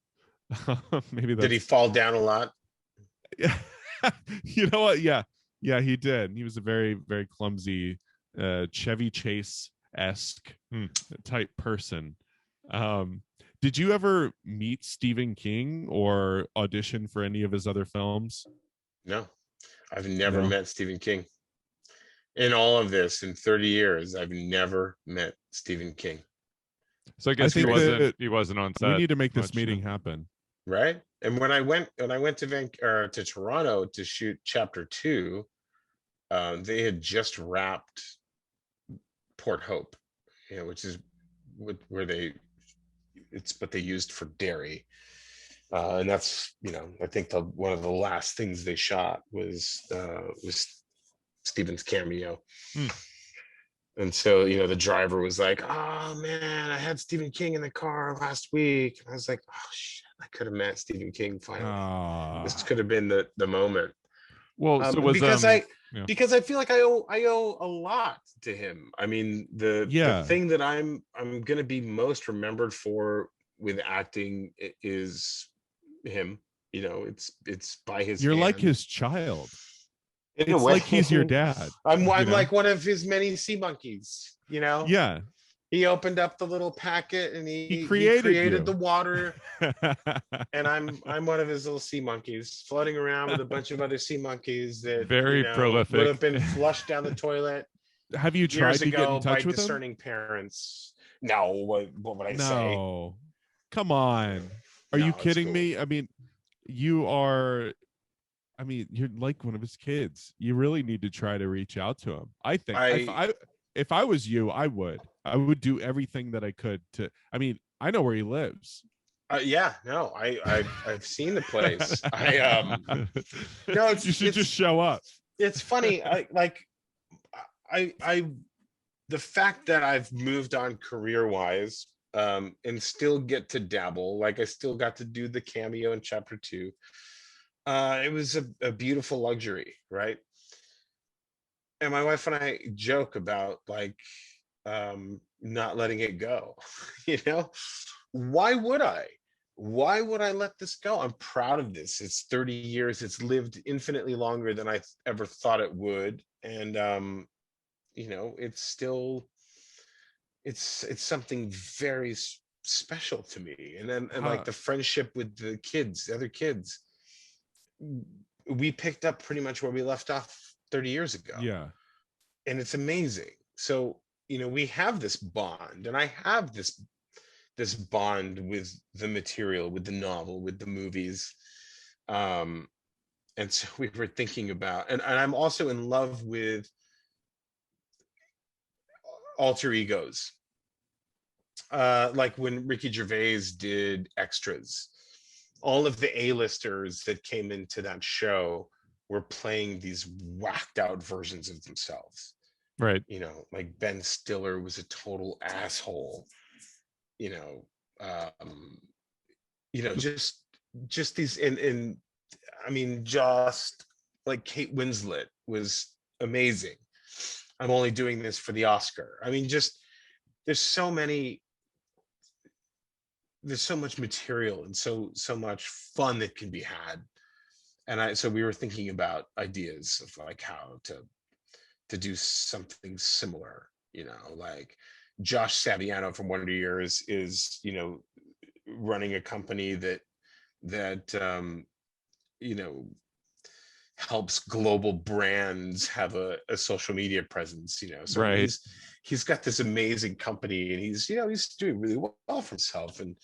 Speaker 1: Maybe
Speaker 2: did he fall down a lot?
Speaker 1: Yeah. You know what? Yeah, he did. He was a very, very clumsy Chevy Chase-esque type person. Did you ever meet Stephen King or audition for any of his other films?
Speaker 2: No, I've never met Stephen King. In all of this, in 30 years, I've never met Stephen King.
Speaker 3: So I guess he wasn't on set.
Speaker 1: We need to make this meeting happen.
Speaker 2: Right. And when I went to Toronto to shoot Chapter 2, they had just wrapped Port Hope, you know, which is where it's what they used for Derry, and that's, you know, I think one of the last things they shot was Stephen's cameo. And so, you know, the driver was like, "Oh man, I had Stephen King in the car last week." And I was like, "Oh shit, I could have met Stephen King finally. This could have been the moment."
Speaker 3: Well, so was
Speaker 2: because I feel like I owe a lot to him. I mean, the thing that I'm gonna be most remembered for with acting is him. You know, it's by his.
Speaker 1: You're
Speaker 2: hand.
Speaker 1: like his child. It's like he's your dad.
Speaker 2: I'm like one of his many sea monkeys, you know?
Speaker 1: Yeah.
Speaker 2: He opened up the little packet and he
Speaker 1: created
Speaker 2: the water. And I'm one of his little sea monkeys floating around with a bunch of other sea monkeys that
Speaker 3: very prolific
Speaker 2: would have been flushed down the toilet.
Speaker 1: Have you tried to get in touch with
Speaker 2: discerning parents? No, what would I say?
Speaker 1: No. Come on. Are you kidding me? I mean, you're like one of his kids. You really need to try to reach out to him. I think if I was you, I would do everything that I could to. I mean, I know where he lives.
Speaker 2: I've seen the place.
Speaker 1: You should just show up.
Speaker 2: It's funny. The fact that I've moved on career-wise, and still get to dabble. Like I still got to do the cameo in Chapter 2. It was a beautiful luxury, right? And my wife and I joke about not letting it go. You know, why would I let this go? I'm proud of this. It's 30 years. It's lived infinitely longer than I ever thought it would. And you know, it's still it's something very special to me. And then like the friendship with the other kids, we picked up pretty much where we left off 30 years ago.
Speaker 1: Yeah. And
Speaker 2: it's amazing. So, you know, we have this bond, and I have this bond with the material, with the novel, with the movies. And so we were thinking about, and I'm also in love with alter egos. Like when Ricky Gervais did Extras, all of the A-listers that came into that show were playing these whacked out versions of themselves.
Speaker 3: Right.
Speaker 2: You know, like Ben Stiller was a total asshole. You know, just these, and I mean, just like Kate Winslet was amazing. I'm only doing this for the Oscar. I mean, just there's so much material and so much fun that can be had. And so we were thinking about ideas of like how to do something similar, you know, like Josh Saviano from Wonder Years is, you know, running a company that you know, helps global brands have a social media presence, you know. So
Speaker 3: Right.
Speaker 2: he's got this amazing company, and he's, you know, he's doing really well for himself. And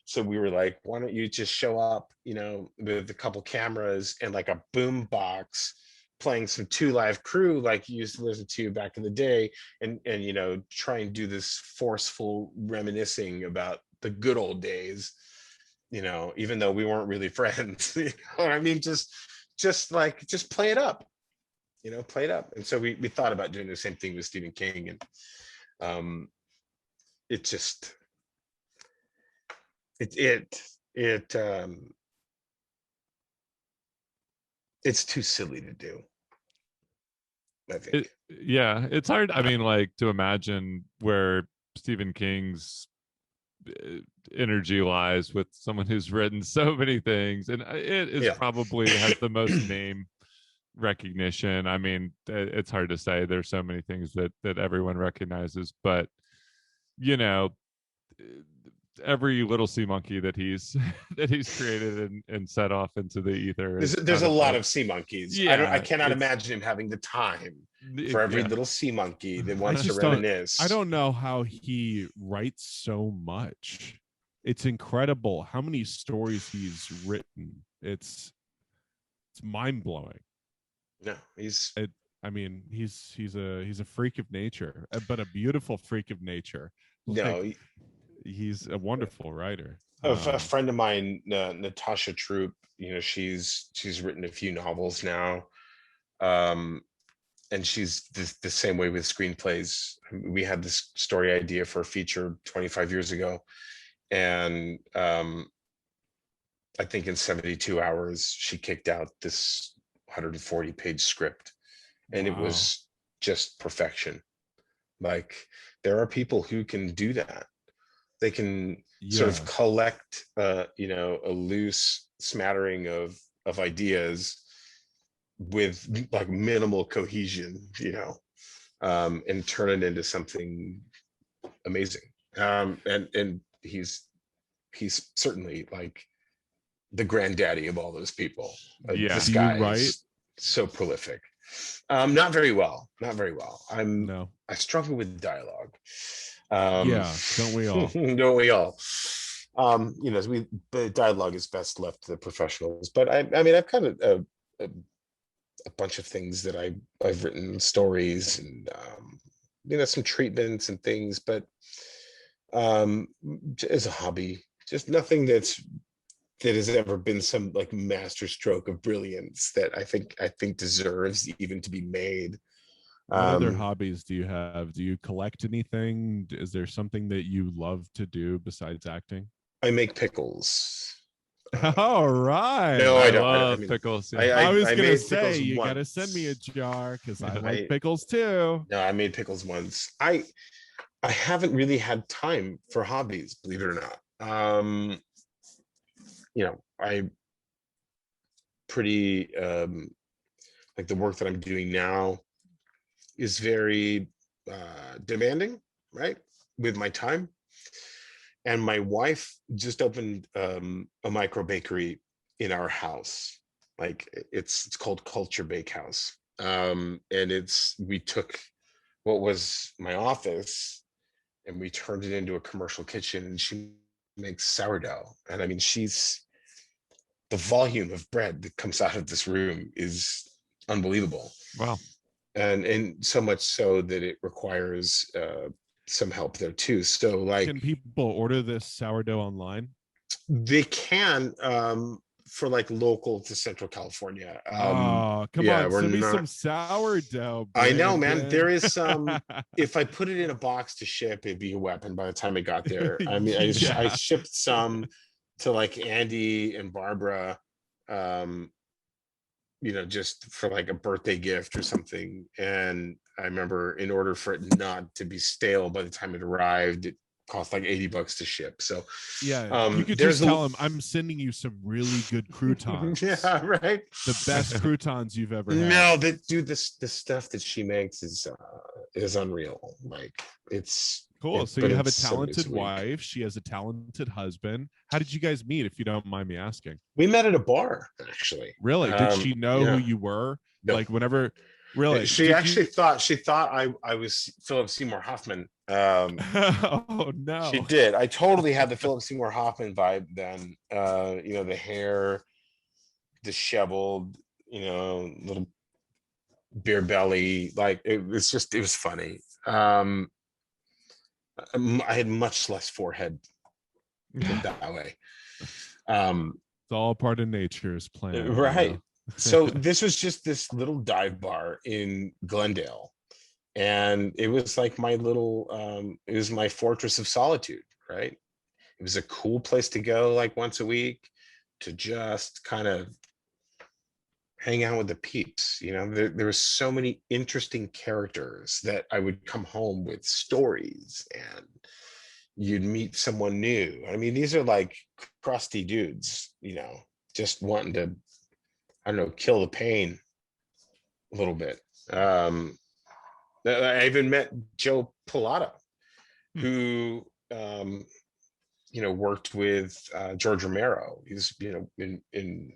Speaker 2: so we were like, why don't you just show up, you know, with a couple cameras and like a boom box, playing some Two Live Crew like you used to listen to back in the day, and you know, try and do this forceful reminiscing about the good old days, you know, even though we weren't really friends. You know what I mean? Just play it up, you know, play it up. And so we thought about doing the same thing with Stephen King, and it just it's too silly to do, I think.
Speaker 3: Yeah, it's hard. I mean, like, to imagine where Stephen King's energy lies with someone who's written so many things, and it is probably has the most name recognition. I mean, it's hard to say. There's so many things that everyone recognizes, but you know, every little sea monkey that he's created and set off into the ether.
Speaker 2: There's a lot of sea monkeys.
Speaker 3: Yeah,
Speaker 2: I cannot imagine him having the time for every little sea monkey that wants to reminisce.
Speaker 1: I don't know how he writes so much. It's incredible how many stories he's written. It's mind blowing.
Speaker 2: No, he's
Speaker 1: a freak of nature, but a beautiful freak of nature.
Speaker 2: No,
Speaker 1: he's a wonderful writer.
Speaker 2: A friend of mine, Natasha Troop, you know, she's written a few novels now, and she's the same way with screenplays. We had this story idea for a feature 25 years ago, and I think in 72 hours she kicked out this 140-page script, and it was just perfection. Like, there are people who can do that. They can sort of collect, you know, a loose smattering of ideas with like minimal cohesion, you know, and turn it into something amazing. And he's certainly like the granddaddy of all those people. This guy is so prolific. Not very well. I struggle with dialogue.
Speaker 1: Don't we all?
Speaker 2: Don't we all? You know, the dialogue is best left to the professionals. But I mean, I've kind of a bunch of things that I've written, stories, and you know, some treatments and things, but as a hobby, just nothing that has ever been some like master stroke of brilliance that I think deserves even to be made.
Speaker 1: What other hobbies do you have? Do you collect anything? Is there something that you love to do besides acting?
Speaker 2: I make pickles.
Speaker 1: All right.
Speaker 3: No, I love pickles.
Speaker 1: I was going to say, you got to send me a jar because I like pickles too.
Speaker 2: No, I made pickles once. I haven't really had time for hobbies, believe it or not. You know, I pretty like the work that I'm doing now is very demanding, right, with my time. And my wife just opened a micro bakery in our house. Like, it's called Culture Bakehouse, and we took what was my office and we turned it into a commercial kitchen, and she makes sourdough. And I mean, the volume of bread that comes out of this room is unbelievable.
Speaker 3: Wow.
Speaker 2: And so much so that it requires some help there too. So like,
Speaker 1: can people order this sourdough online?
Speaker 2: they can, for like local to Central California.
Speaker 1: Oh, come
Speaker 2: yeah,
Speaker 1: on,
Speaker 2: we're
Speaker 1: send me
Speaker 2: not
Speaker 1: some sourdough,
Speaker 2: I know, man.
Speaker 1: Brandon.
Speaker 2: There is some. If I put it in a box to ship, it'd be a weapon by the time it got there. I mean, I
Speaker 1: Yeah.
Speaker 2: shipped some to like Andy and Barbara, you know, just for like a birthday gift or something. And I remember, in order for it not to be stale by the time it arrived, it cost like $80 to ship. So
Speaker 1: Yeah, you could
Speaker 2: there's
Speaker 1: just tell him I'm sending you some really good croutons.
Speaker 2: yeah, right.
Speaker 1: The best croutons you've ever had.
Speaker 2: No, that dude, this stuff that she makes is unreal. Like, it's
Speaker 1: Cool. So
Speaker 2: but
Speaker 1: you have a
Speaker 2: it's 7 days
Speaker 1: talented
Speaker 2: a week.
Speaker 1: wife. She has a talented husband. How did you guys meet, if you don't mind me asking?
Speaker 2: We met at a bar, actually.
Speaker 1: Really? Did she know
Speaker 2: yeah.
Speaker 1: who you were?
Speaker 2: No.
Speaker 1: Like whenever, really?
Speaker 2: She actually thought I was Philip Seymour Hoffman.
Speaker 1: Oh no.
Speaker 2: She did. I totally had the Philip Seymour Hoffman vibe then. You know, the hair, disheveled, you know, little beer belly. Like, it was funny. I had much less forehead that way.
Speaker 1: It's all part of nature's plan,
Speaker 2: right?
Speaker 1: You know?
Speaker 2: So this was just this little dive bar in Glendale, and it was like my little it was my fortress of solitude, right? It was a cool place to go like once a week to just kind of hang out with the peeps. You know, there were so many interesting characters that I would come home with stories, and you'd meet someone new. I mean, these are like crusty dudes, you know, just wanting to, I don't know, kill the pain a little bit. I even met Joe Pilato, who you know, worked with George Romero. He's, you know, in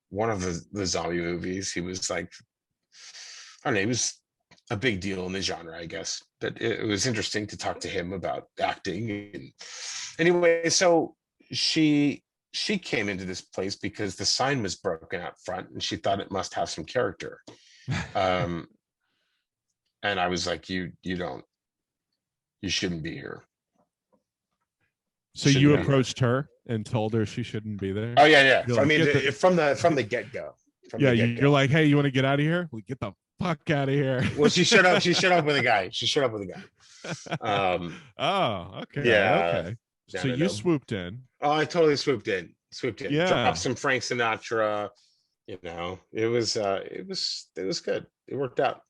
Speaker 2: one of the zombie movies. He was like, I don't know, he was a big deal in the genre, I guess. But it was interesting to talk to him about acting. And anyway, so she came into this place because the sign was broken out front, and she thought it must have some character. And I was like, you shouldn't be here.
Speaker 1: So you approached her and told her she shouldn't be there?
Speaker 2: Oh yeah.
Speaker 1: You're
Speaker 2: I
Speaker 1: like,
Speaker 2: mean, from the get-go.
Speaker 1: Yeah, you're like, hey, you want to get out of here? We get the fuck out of here.
Speaker 2: Well, she showed up with a guy.
Speaker 1: Oh, okay.
Speaker 2: Yeah.
Speaker 1: Okay. So you swooped in.
Speaker 2: Oh, I totally swooped in.
Speaker 1: Yeah.
Speaker 2: Dropped some Frank Sinatra. You know, it was good. It worked out.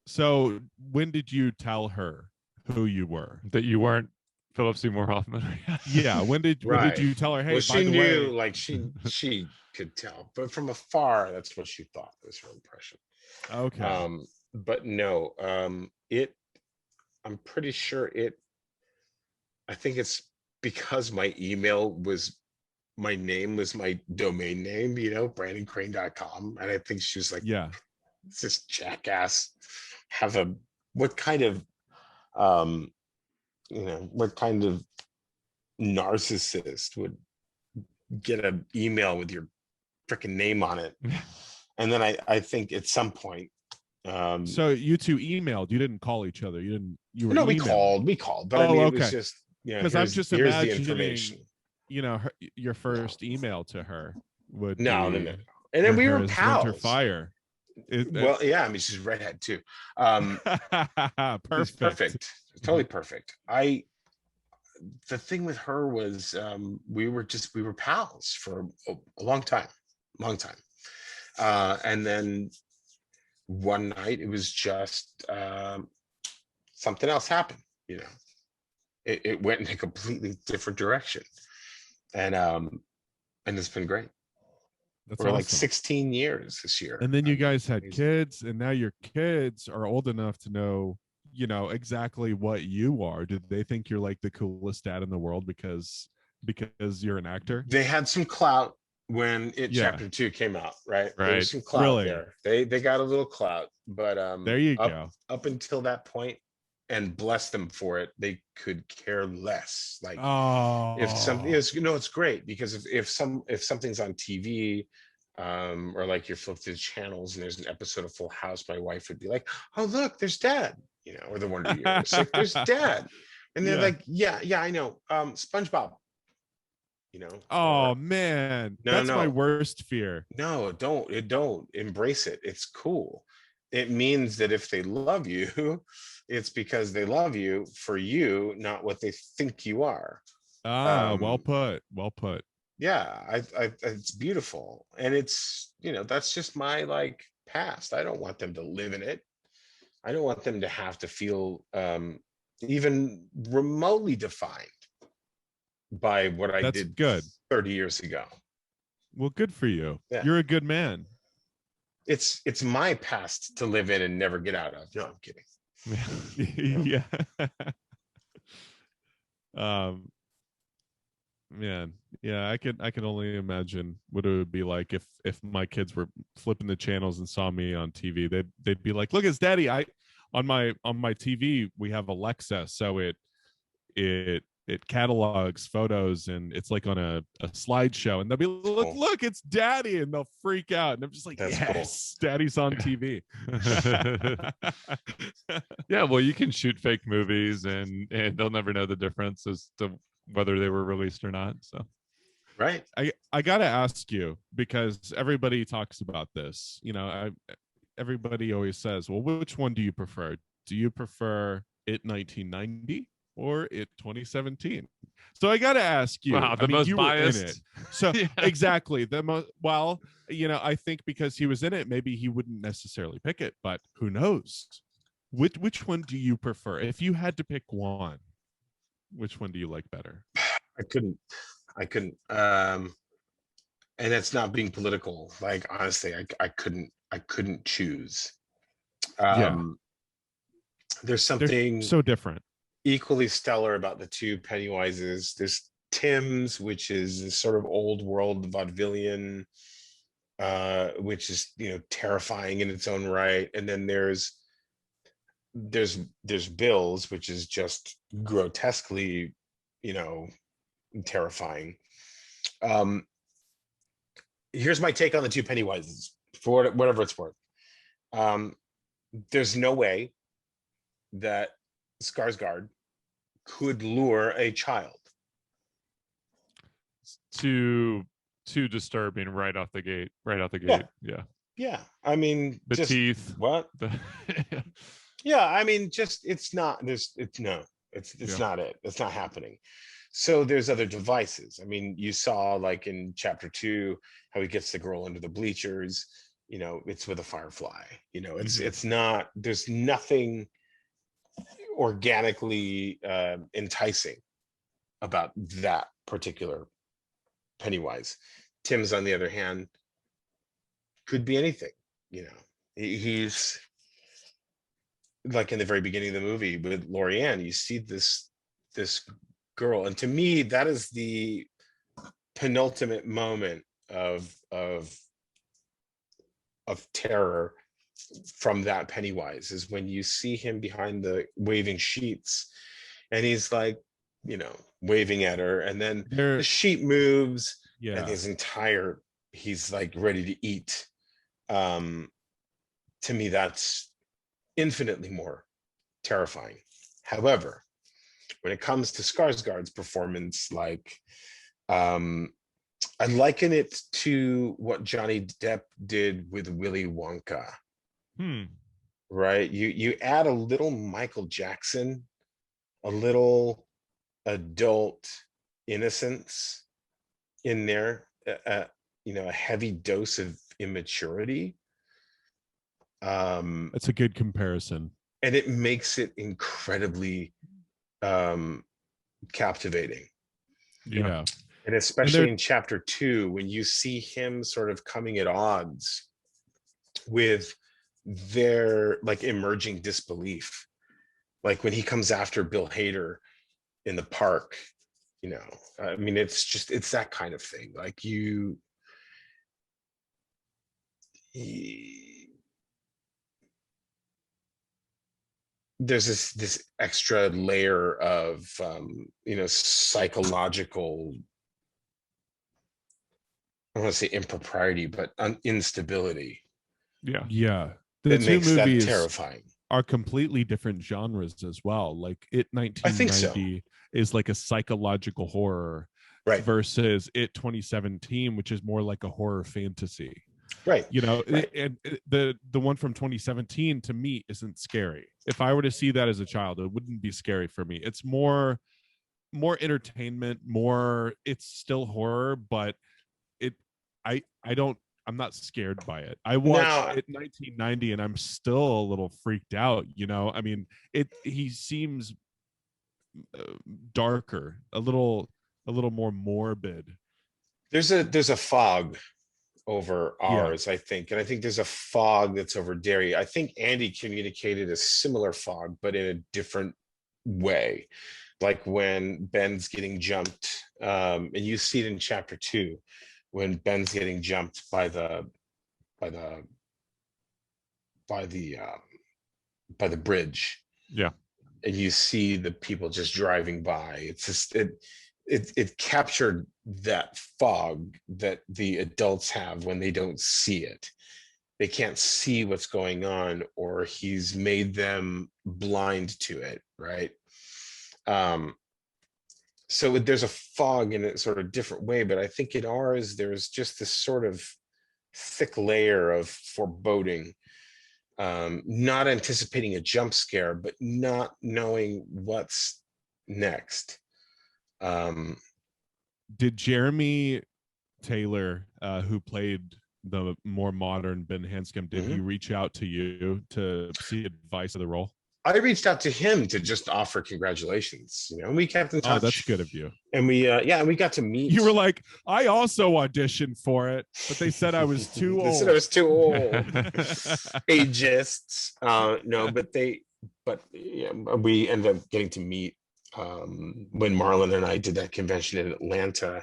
Speaker 1: So when did you tell her who you were?
Speaker 3: That you weren't Philip Seymour Hoffman?
Speaker 1: Yeah. When did you tell her, hey,
Speaker 2: well,
Speaker 1: by
Speaker 2: she
Speaker 1: the
Speaker 2: knew,
Speaker 1: way,
Speaker 2: like she could tell, but from afar, that's what she thought was her impression.
Speaker 1: Okay.
Speaker 2: But no, I'm pretty sure I think it's because my name was my domain name, you know, brandoncrane.com. And I think she was like,
Speaker 1: yeah,
Speaker 2: this jackass what kind of narcissist would get an email with your freaking name on it? And then I think at some point,
Speaker 1: so you two emailed, you didn't call each other, you were
Speaker 2: no,
Speaker 1: emailed.
Speaker 2: we called, but I mean, it was just,
Speaker 1: because I'm just
Speaker 2: here's the
Speaker 1: imagining,
Speaker 2: information.
Speaker 1: You know, your first email to her would
Speaker 2: no.
Speaker 1: And
Speaker 2: then we were pals.
Speaker 1: Winter Fire.
Speaker 2: Well, yeah, I mean, she's redhead too. Perfect. Totally perfect. The thing with her was we were pals for a long time. And then one night it was just something else happened, you know. It went in a completely different direction. And it's been great.
Speaker 1: That's
Speaker 2: We're
Speaker 1: awesome.
Speaker 2: like 16 years this year.
Speaker 1: And then you guys had kids, and now your kids are old enough to know, you know, exactly what you are. Did they think you're like the coolest dad in the world because you're an actor?
Speaker 2: They had some clout when chapter 2 came out, right? There was some clout there. They got a little clout, but
Speaker 1: there you go.
Speaker 2: Up until that point, and bless them for it, they could care less. Like if something
Speaker 1: Oh,
Speaker 2: is, it's great because if something's on TV, or like you're flipping through channels and there's an episode of Full House, my wife would be like, "Oh, look, there's Dad," or the Wonder Years, like there's Dad, and they're
Speaker 1: yeah.
Speaker 2: like, "Yeah, I know, SpongeBob,"
Speaker 1: Oh
Speaker 2: or
Speaker 1: man,
Speaker 2: no,
Speaker 1: that's my
Speaker 2: no,
Speaker 1: worst fear.
Speaker 2: no, don't embrace it. It's cool. It means that if they love you, it's because they love you for you, not what they think you are.
Speaker 1: Ah, well
Speaker 2: Um,
Speaker 1: put. Well put.
Speaker 2: yeah, it's beautiful, and it's that's just my like past. I don't want them to live in it. I don't want them to have to feel even remotely defined by what I
Speaker 1: That's
Speaker 2: did
Speaker 1: good.
Speaker 2: 30 years ago.
Speaker 1: Well, good for you.
Speaker 2: Yeah.
Speaker 1: You're a good man.
Speaker 2: It's my past to live in and never get out of. No, I'm kidding.
Speaker 1: Yeah. um Man, yeah, I can only imagine what it would be like if my kids were flipping the channels and saw me on TV. They'd be like, "Look, it's Daddy." On my TV we have Alexa, so it catalogs photos and it's like on a slideshow, and they'll be,
Speaker 2: Cool.
Speaker 1: look, it's Daddy, and they'll freak out, and I'm just like,
Speaker 2: That's
Speaker 1: yes, cool. Daddy's on TV.
Speaker 3: Yeah, well, you can shoot fake movies and they'll never know the difference as to whether they were released or not. So
Speaker 2: Right.
Speaker 1: I gotta ask you, because everybody talks about this, everybody always says, well, which one do you prefer? Do you prefer it 1990 or it 2017? So I gotta ask you.
Speaker 3: wow, the most
Speaker 1: you
Speaker 3: biased.
Speaker 1: were in it, so yeah. Exactly, the most. Well, I think because he was in it, maybe he wouldn't necessarily pick it, but who knows? Which one do you prefer? If you had to pick one, which one do you like better?
Speaker 2: I couldn't. And that's not being political. Like honestly, I couldn't choose.
Speaker 1: Yeah,
Speaker 2: There's
Speaker 1: they're
Speaker 2: something
Speaker 1: so different.
Speaker 2: equally stellar about the two Pennywises. There's Tim's, which is this sort of old world vaudevillian, which is terrifying in its own right, and then there's Bill's, which is just grotesquely terrifying. Here's my take on the two Pennywises, for whatever it's worth. There's no way that Skarsgård could lure a child.
Speaker 3: Too disturbing right out the gate. Yeah.
Speaker 2: I mean,
Speaker 3: the
Speaker 2: just,
Speaker 3: teeth.
Speaker 2: What? Yeah, I mean, just it's not. It's not it. It's not happening. So there's other devices. I mean, you saw like in chapter 2 how he gets the girl under the bleachers. It's with a firefly. It's not. There's nothing organically enticing about that particular Pennywise. Tim's, on the other hand, could be anything. He's like in the very beginning of the movie with Lorianne. You see this girl, and to me, that is the penultimate moment of terror from that Pennywise, is when you see him behind the waving sheets and he's like waving at her, and then the sheet moves, and he's like ready to eat. To me, that's infinitely more terrifying. However, when it comes to Skarsgård's performance, like I liken it to what Johnny Depp did with Willy Wonka. Right? You add a little Michael Jackson, a little adult innocence in there, a heavy dose of immaturity.
Speaker 1: That's a good comparison,
Speaker 2: and it makes it incredibly captivating.
Speaker 1: Yeah.
Speaker 2: And especially in chapter 2, when you see him sort of coming at odds with their like emerging disbelief, like when he comes after Bill Hader in the park, I mean, it's that kind of thing. Like there's this extra layer of psychological, I don't want to say impropriety, but instability.
Speaker 1: Yeah. The
Speaker 2: That
Speaker 1: two
Speaker 2: makes that
Speaker 1: movies
Speaker 2: terrifying.
Speaker 1: are completely different genres as well. Like It
Speaker 2: I think so.
Speaker 1: 1990 is like a psychological horror,
Speaker 2: Right.
Speaker 1: versus It 2017, which is more like a horror fantasy.
Speaker 2: Right. Right.
Speaker 1: And the one from 2017 to me isn't scary. If I were to see that as a child, it wouldn't be scary for me. It's more entertainment, it's still horror, but I'm not scared by it. I watched It 1990 and I'm still a little freaked out, I mean, he seems darker, a little more morbid.
Speaker 2: There's a fog over ours, I think, and I think there's a fog that's over Derry. I think Andy communicated a similar fog, but in a different way. Like when Ben's getting jumped, and you see it in chapter 2, when Ben's getting jumped by the bridge.
Speaker 3: Yeah.
Speaker 2: And you see the people just driving by. It's just it captured that fog that the adults have when they don't see it. They can't see what's going on, or he's made them blind to it, right? So there's a fog in a sort of different way, but I think in ours there's just this sort of thick layer of foreboding, not anticipating a jump scare, but not knowing what's next.
Speaker 1: Did Jeremy Taylor, who played the more modern Ben Hanscom, did he reach out to you to see advice of the role?
Speaker 2: I reached out to him to just offer congratulations, and we kept in touch.
Speaker 1: Oh, that's good of you.
Speaker 2: And we got to meet.
Speaker 1: You were like, I also auditioned for it, but they said I was too old.
Speaker 2: They said I was too old. Ageists. No, but we ended up getting to meet when Marlon and I did that convention in Atlanta.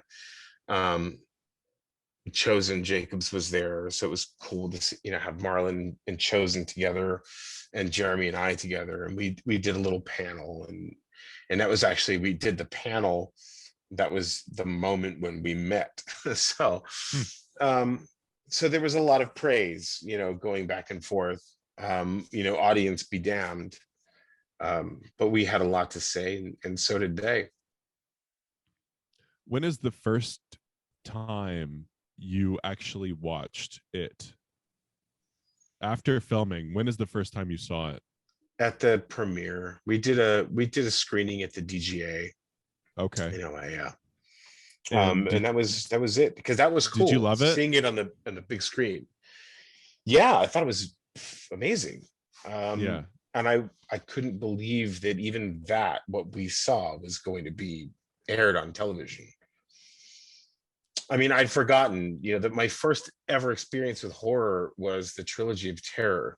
Speaker 2: Chosen Jacobs was there, so it was cool to see, have Marlon and Chosen together, and Jeremy and I together, and we did a little panel, and that was actually, we did the panel, that was the moment when we met. So so there was a lot of praise, going back and forth, audience be damned, but we had a lot to say, and so did they.
Speaker 1: When is the first time you actually watched it? After filming, when is the first time you saw it?
Speaker 2: At the premiere. We did a screening at the DGA.
Speaker 1: Okay.
Speaker 2: In LA, yeah. And that was it, because that was cool.
Speaker 1: Did you love it?
Speaker 2: Seeing it on the big screen. Yeah, I thought it was amazing.
Speaker 1: Yeah.
Speaker 2: And I couldn't believe that even that, what we saw, was going to be aired on television. I mean, I'd forgotten, that my first ever experience with horror was the Trilogy of Terror.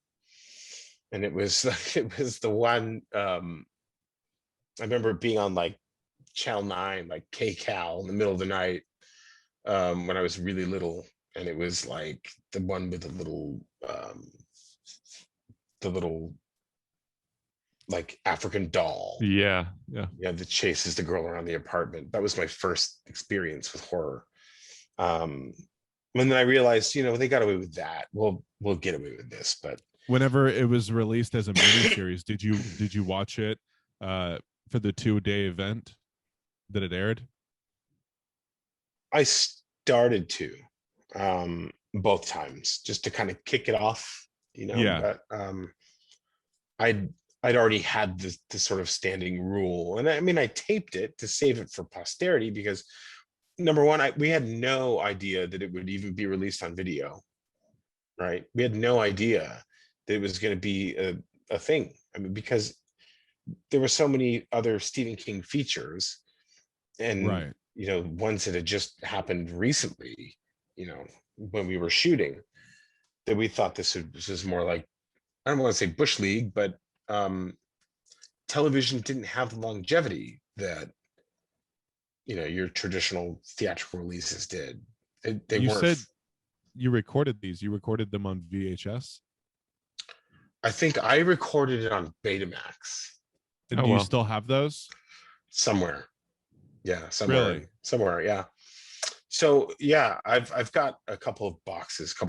Speaker 2: And it was the one, I remember being on like Channel 9, like KCAL, in the middle of the night, when I was really little. And it was like the one with the little like African doll.
Speaker 3: Yeah.
Speaker 2: That chases the girl around the apartment. That was my first experience with horror. And then I realized, they got away with that. We'll get away with this. But
Speaker 1: whenever it was released as a miniseries, did you watch it for the 2-day event that it aired?
Speaker 2: I started to both times, just to kind of kick it off,
Speaker 1: Yeah.
Speaker 2: But I'd already had the sort of standing rule, and I mean, I taped it to save it for posterity, because number one, we had no idea that it would even be released on video, right? We had no idea that it was going to be a thing. I mean, because there were so many other Stephen King features, and
Speaker 1: right,
Speaker 2: ones that had just happened recently, when we were shooting, that we thought this was more like, I don't want to say Bush League, but television didn't have the longevity that your traditional theatrical releases did. They
Speaker 1: you
Speaker 2: weren't.
Speaker 1: Said you recorded these. You recorded them on VHS?
Speaker 2: I think I recorded it on Betamax
Speaker 1: And
Speaker 3: Oh,
Speaker 1: do you
Speaker 3: well.
Speaker 1: still have those?
Speaker 2: somewhere. Yeah,
Speaker 1: Really?
Speaker 2: somewhere. Yeah. So yeah, I've got a couple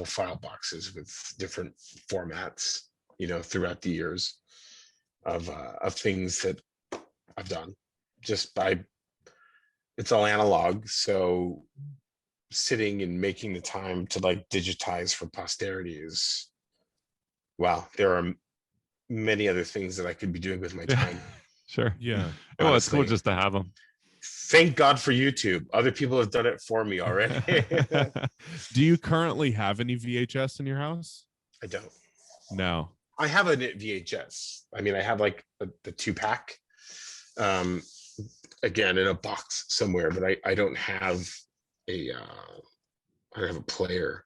Speaker 2: file boxes with different formats, throughout the years of things that I've done. Just by it's all analog, so sitting and making the time to like digitize for posterity is wow. There are many other things that I could be doing with my time.
Speaker 3: Sure.
Speaker 1: Yeah.
Speaker 3: Well, it's cool
Speaker 2: Honestly.
Speaker 3: just to have them.
Speaker 2: Thank God for YouTube. Other people have done it for me already.
Speaker 1: Do you currently have any VHS in your house?
Speaker 2: I don't.
Speaker 1: No.
Speaker 2: I have a VHS. I mean, I have like the 2-pack, again in a box somewhere, but I don't have I don't have a player.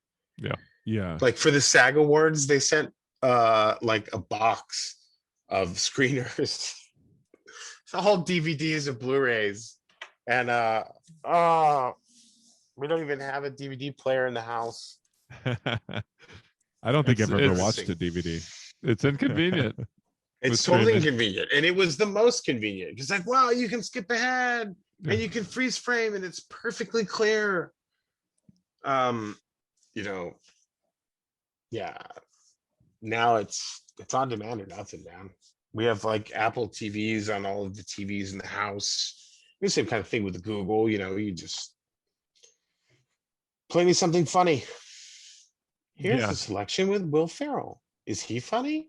Speaker 1: Yeah.
Speaker 2: Like for the SAG Awards, they sent like a box of screeners, it's all DVDs and Blu-rays, and we don't even have a DVD player in the house.
Speaker 1: I don't think I've ever
Speaker 3: It's-
Speaker 1: watched a DVD.
Speaker 3: It's inconvenient.
Speaker 2: It's
Speaker 3: With
Speaker 2: totally
Speaker 3: streaming.
Speaker 2: inconvenient, and it was the most convenient because like, wow, you can skip ahead
Speaker 3: Yeah.
Speaker 2: and you can freeze frame and it's perfectly clear. Yeah, now it's on demand or nothing, man. We have like Apple TVs on all of the TVs in the house. The same kind of thing with Google. You just play me something funny. Here's
Speaker 3: Yeah.
Speaker 2: the selection with Will Ferrell. Is he funny?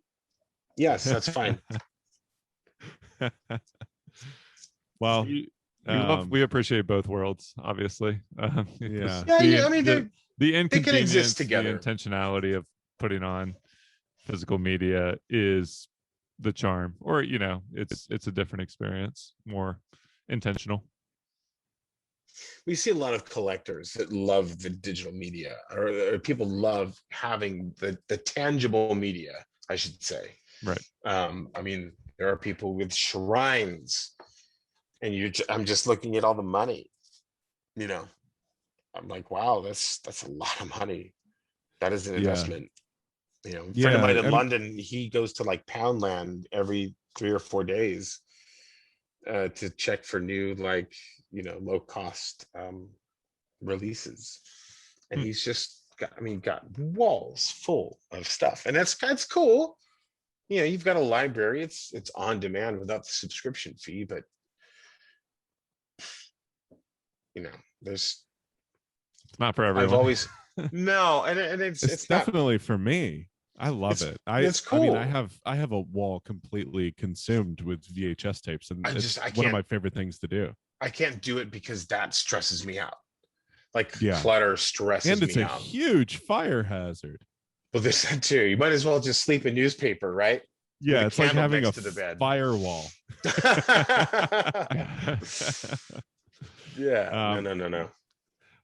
Speaker 2: Yes, that's fine.
Speaker 1: Well,
Speaker 3: we appreciate both worlds, obviously.
Speaker 1: Yeah.
Speaker 2: Yeah, I mean,
Speaker 3: the inconvenience,
Speaker 2: can exist together.
Speaker 3: the intentionality of putting on physical media is the charm, or it's a different experience, more intentional.
Speaker 2: we see a lot of collectors that love the digital media, or people love having the tangible media, I should say.
Speaker 3: Right.
Speaker 2: I mean, there are people with shrines, and I'm just looking at all the money. I'm like, wow, that's a lot of money. That is an investment. A friend of mine in London, he goes to like Poundland every 3 or 4 days to check for new, like, low cost releases, and he's just got walls full of stuff, and that's cool. You've got a library, it's on demand without the subscription fee, but there's
Speaker 3: It's not for everyone.
Speaker 2: I've always no, and it's
Speaker 1: definitely for me. I love it.
Speaker 2: It's cool.
Speaker 1: I mean, I have a wall completely consumed with VHS tapes, and it's one of my favorite things to do.
Speaker 2: I can't do it because that stresses me out. Like clutter stresses me out.
Speaker 1: And it's a huge fire hazard.
Speaker 2: Well, there's that too. You might as well just sleep in newspaper, right?
Speaker 1: Yeah, it's like having a firewall.
Speaker 2: Yeah. No.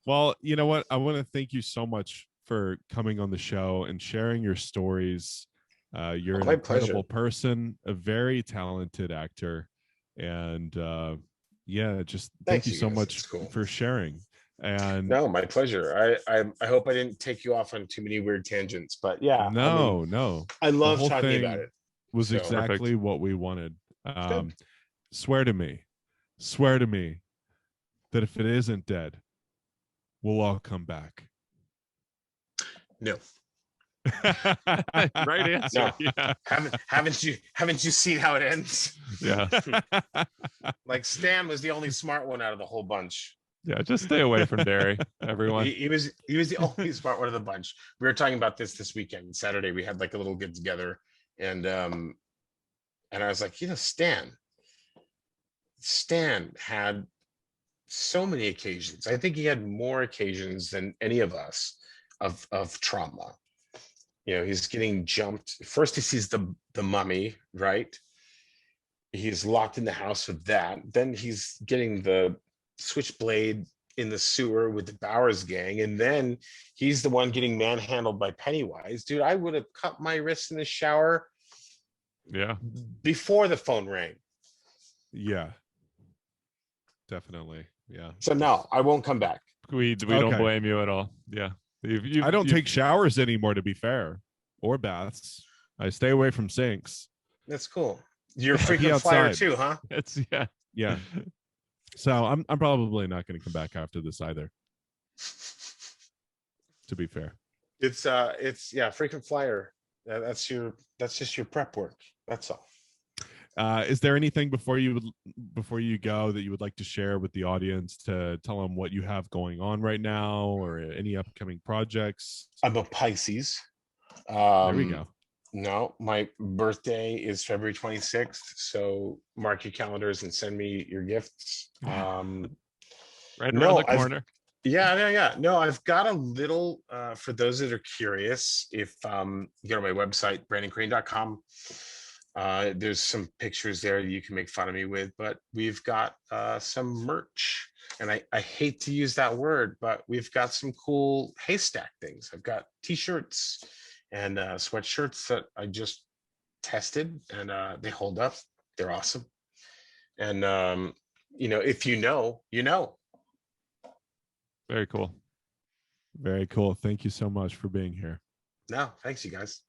Speaker 1: Well, you know what? I want to thank you so much for coming on the show and sharing your stories. You're an incredible person, a very talented actor, and just thank you so much for sharing. And
Speaker 2: no, my pleasure. I hope I didn't take you off on too many weird tangents, but yeah.
Speaker 1: No.
Speaker 2: I love talking about it.
Speaker 1: Was exactly what we wanted. Swear to me that if it isn't dead, we'll all come back.
Speaker 2: No.
Speaker 3: Right answer.
Speaker 2: No. Yeah. Haven't you seen how it ends?
Speaker 3: Yeah.
Speaker 2: Like Stan was the only smart one out of the whole bunch.
Speaker 3: Yeah, just stay away from dairy, everyone.
Speaker 2: He was the only smart one of the bunch. We were talking about this weekend. Saturday we had like a little get together, and I was like, Stan had so many occasions. I think he had more occasions than any of us of trauma. He's getting jumped. First he sees the mummy, right? He's locked in the house with that. Then he's getting the switchblade in the sewer with the Bowers gang, and then he's the one getting manhandled by Pennywise. Dude, I would have cut my wrist in the shower before the phone rang.
Speaker 1: Yeah, definitely. Yeah.
Speaker 2: So no, I won't come back.
Speaker 3: We don't blame you at all. Yeah.
Speaker 1: I don't take showers anymore, to be fair, or baths. I stay away from sinks.
Speaker 2: That's cool. You're a
Speaker 1: I'll be
Speaker 2: frequent flyer
Speaker 1: outside.
Speaker 2: too, huh?
Speaker 3: It's
Speaker 1: Yeah. So I'm probably not going to come back after this either. To be fair.
Speaker 2: It's frequent flyer. That's just your prep work. That's all.
Speaker 1: Is there anything before you go that you would like to share with the audience to tell them what you have going on right now or any upcoming projects?
Speaker 2: I'm a Pisces.
Speaker 1: There we go.
Speaker 2: No, my birthday is February 26th. So mark your calendars and send me your gifts.
Speaker 3: right around the corner.
Speaker 2: Yeah. No, I've got a little, for those that are curious, if you go to my website, brandoncrane.com, there's some pictures there you can make fun of me with, but we've got some merch. And I hate to use that word, but we've got some cool haystack things. I've got t-shirts and sweatshirts that I just tested, and they hold up. They're awesome. And, if you know, you know.
Speaker 3: Very cool.
Speaker 1: Very cool. Thank you so much for being here.
Speaker 2: No, thanks, you guys.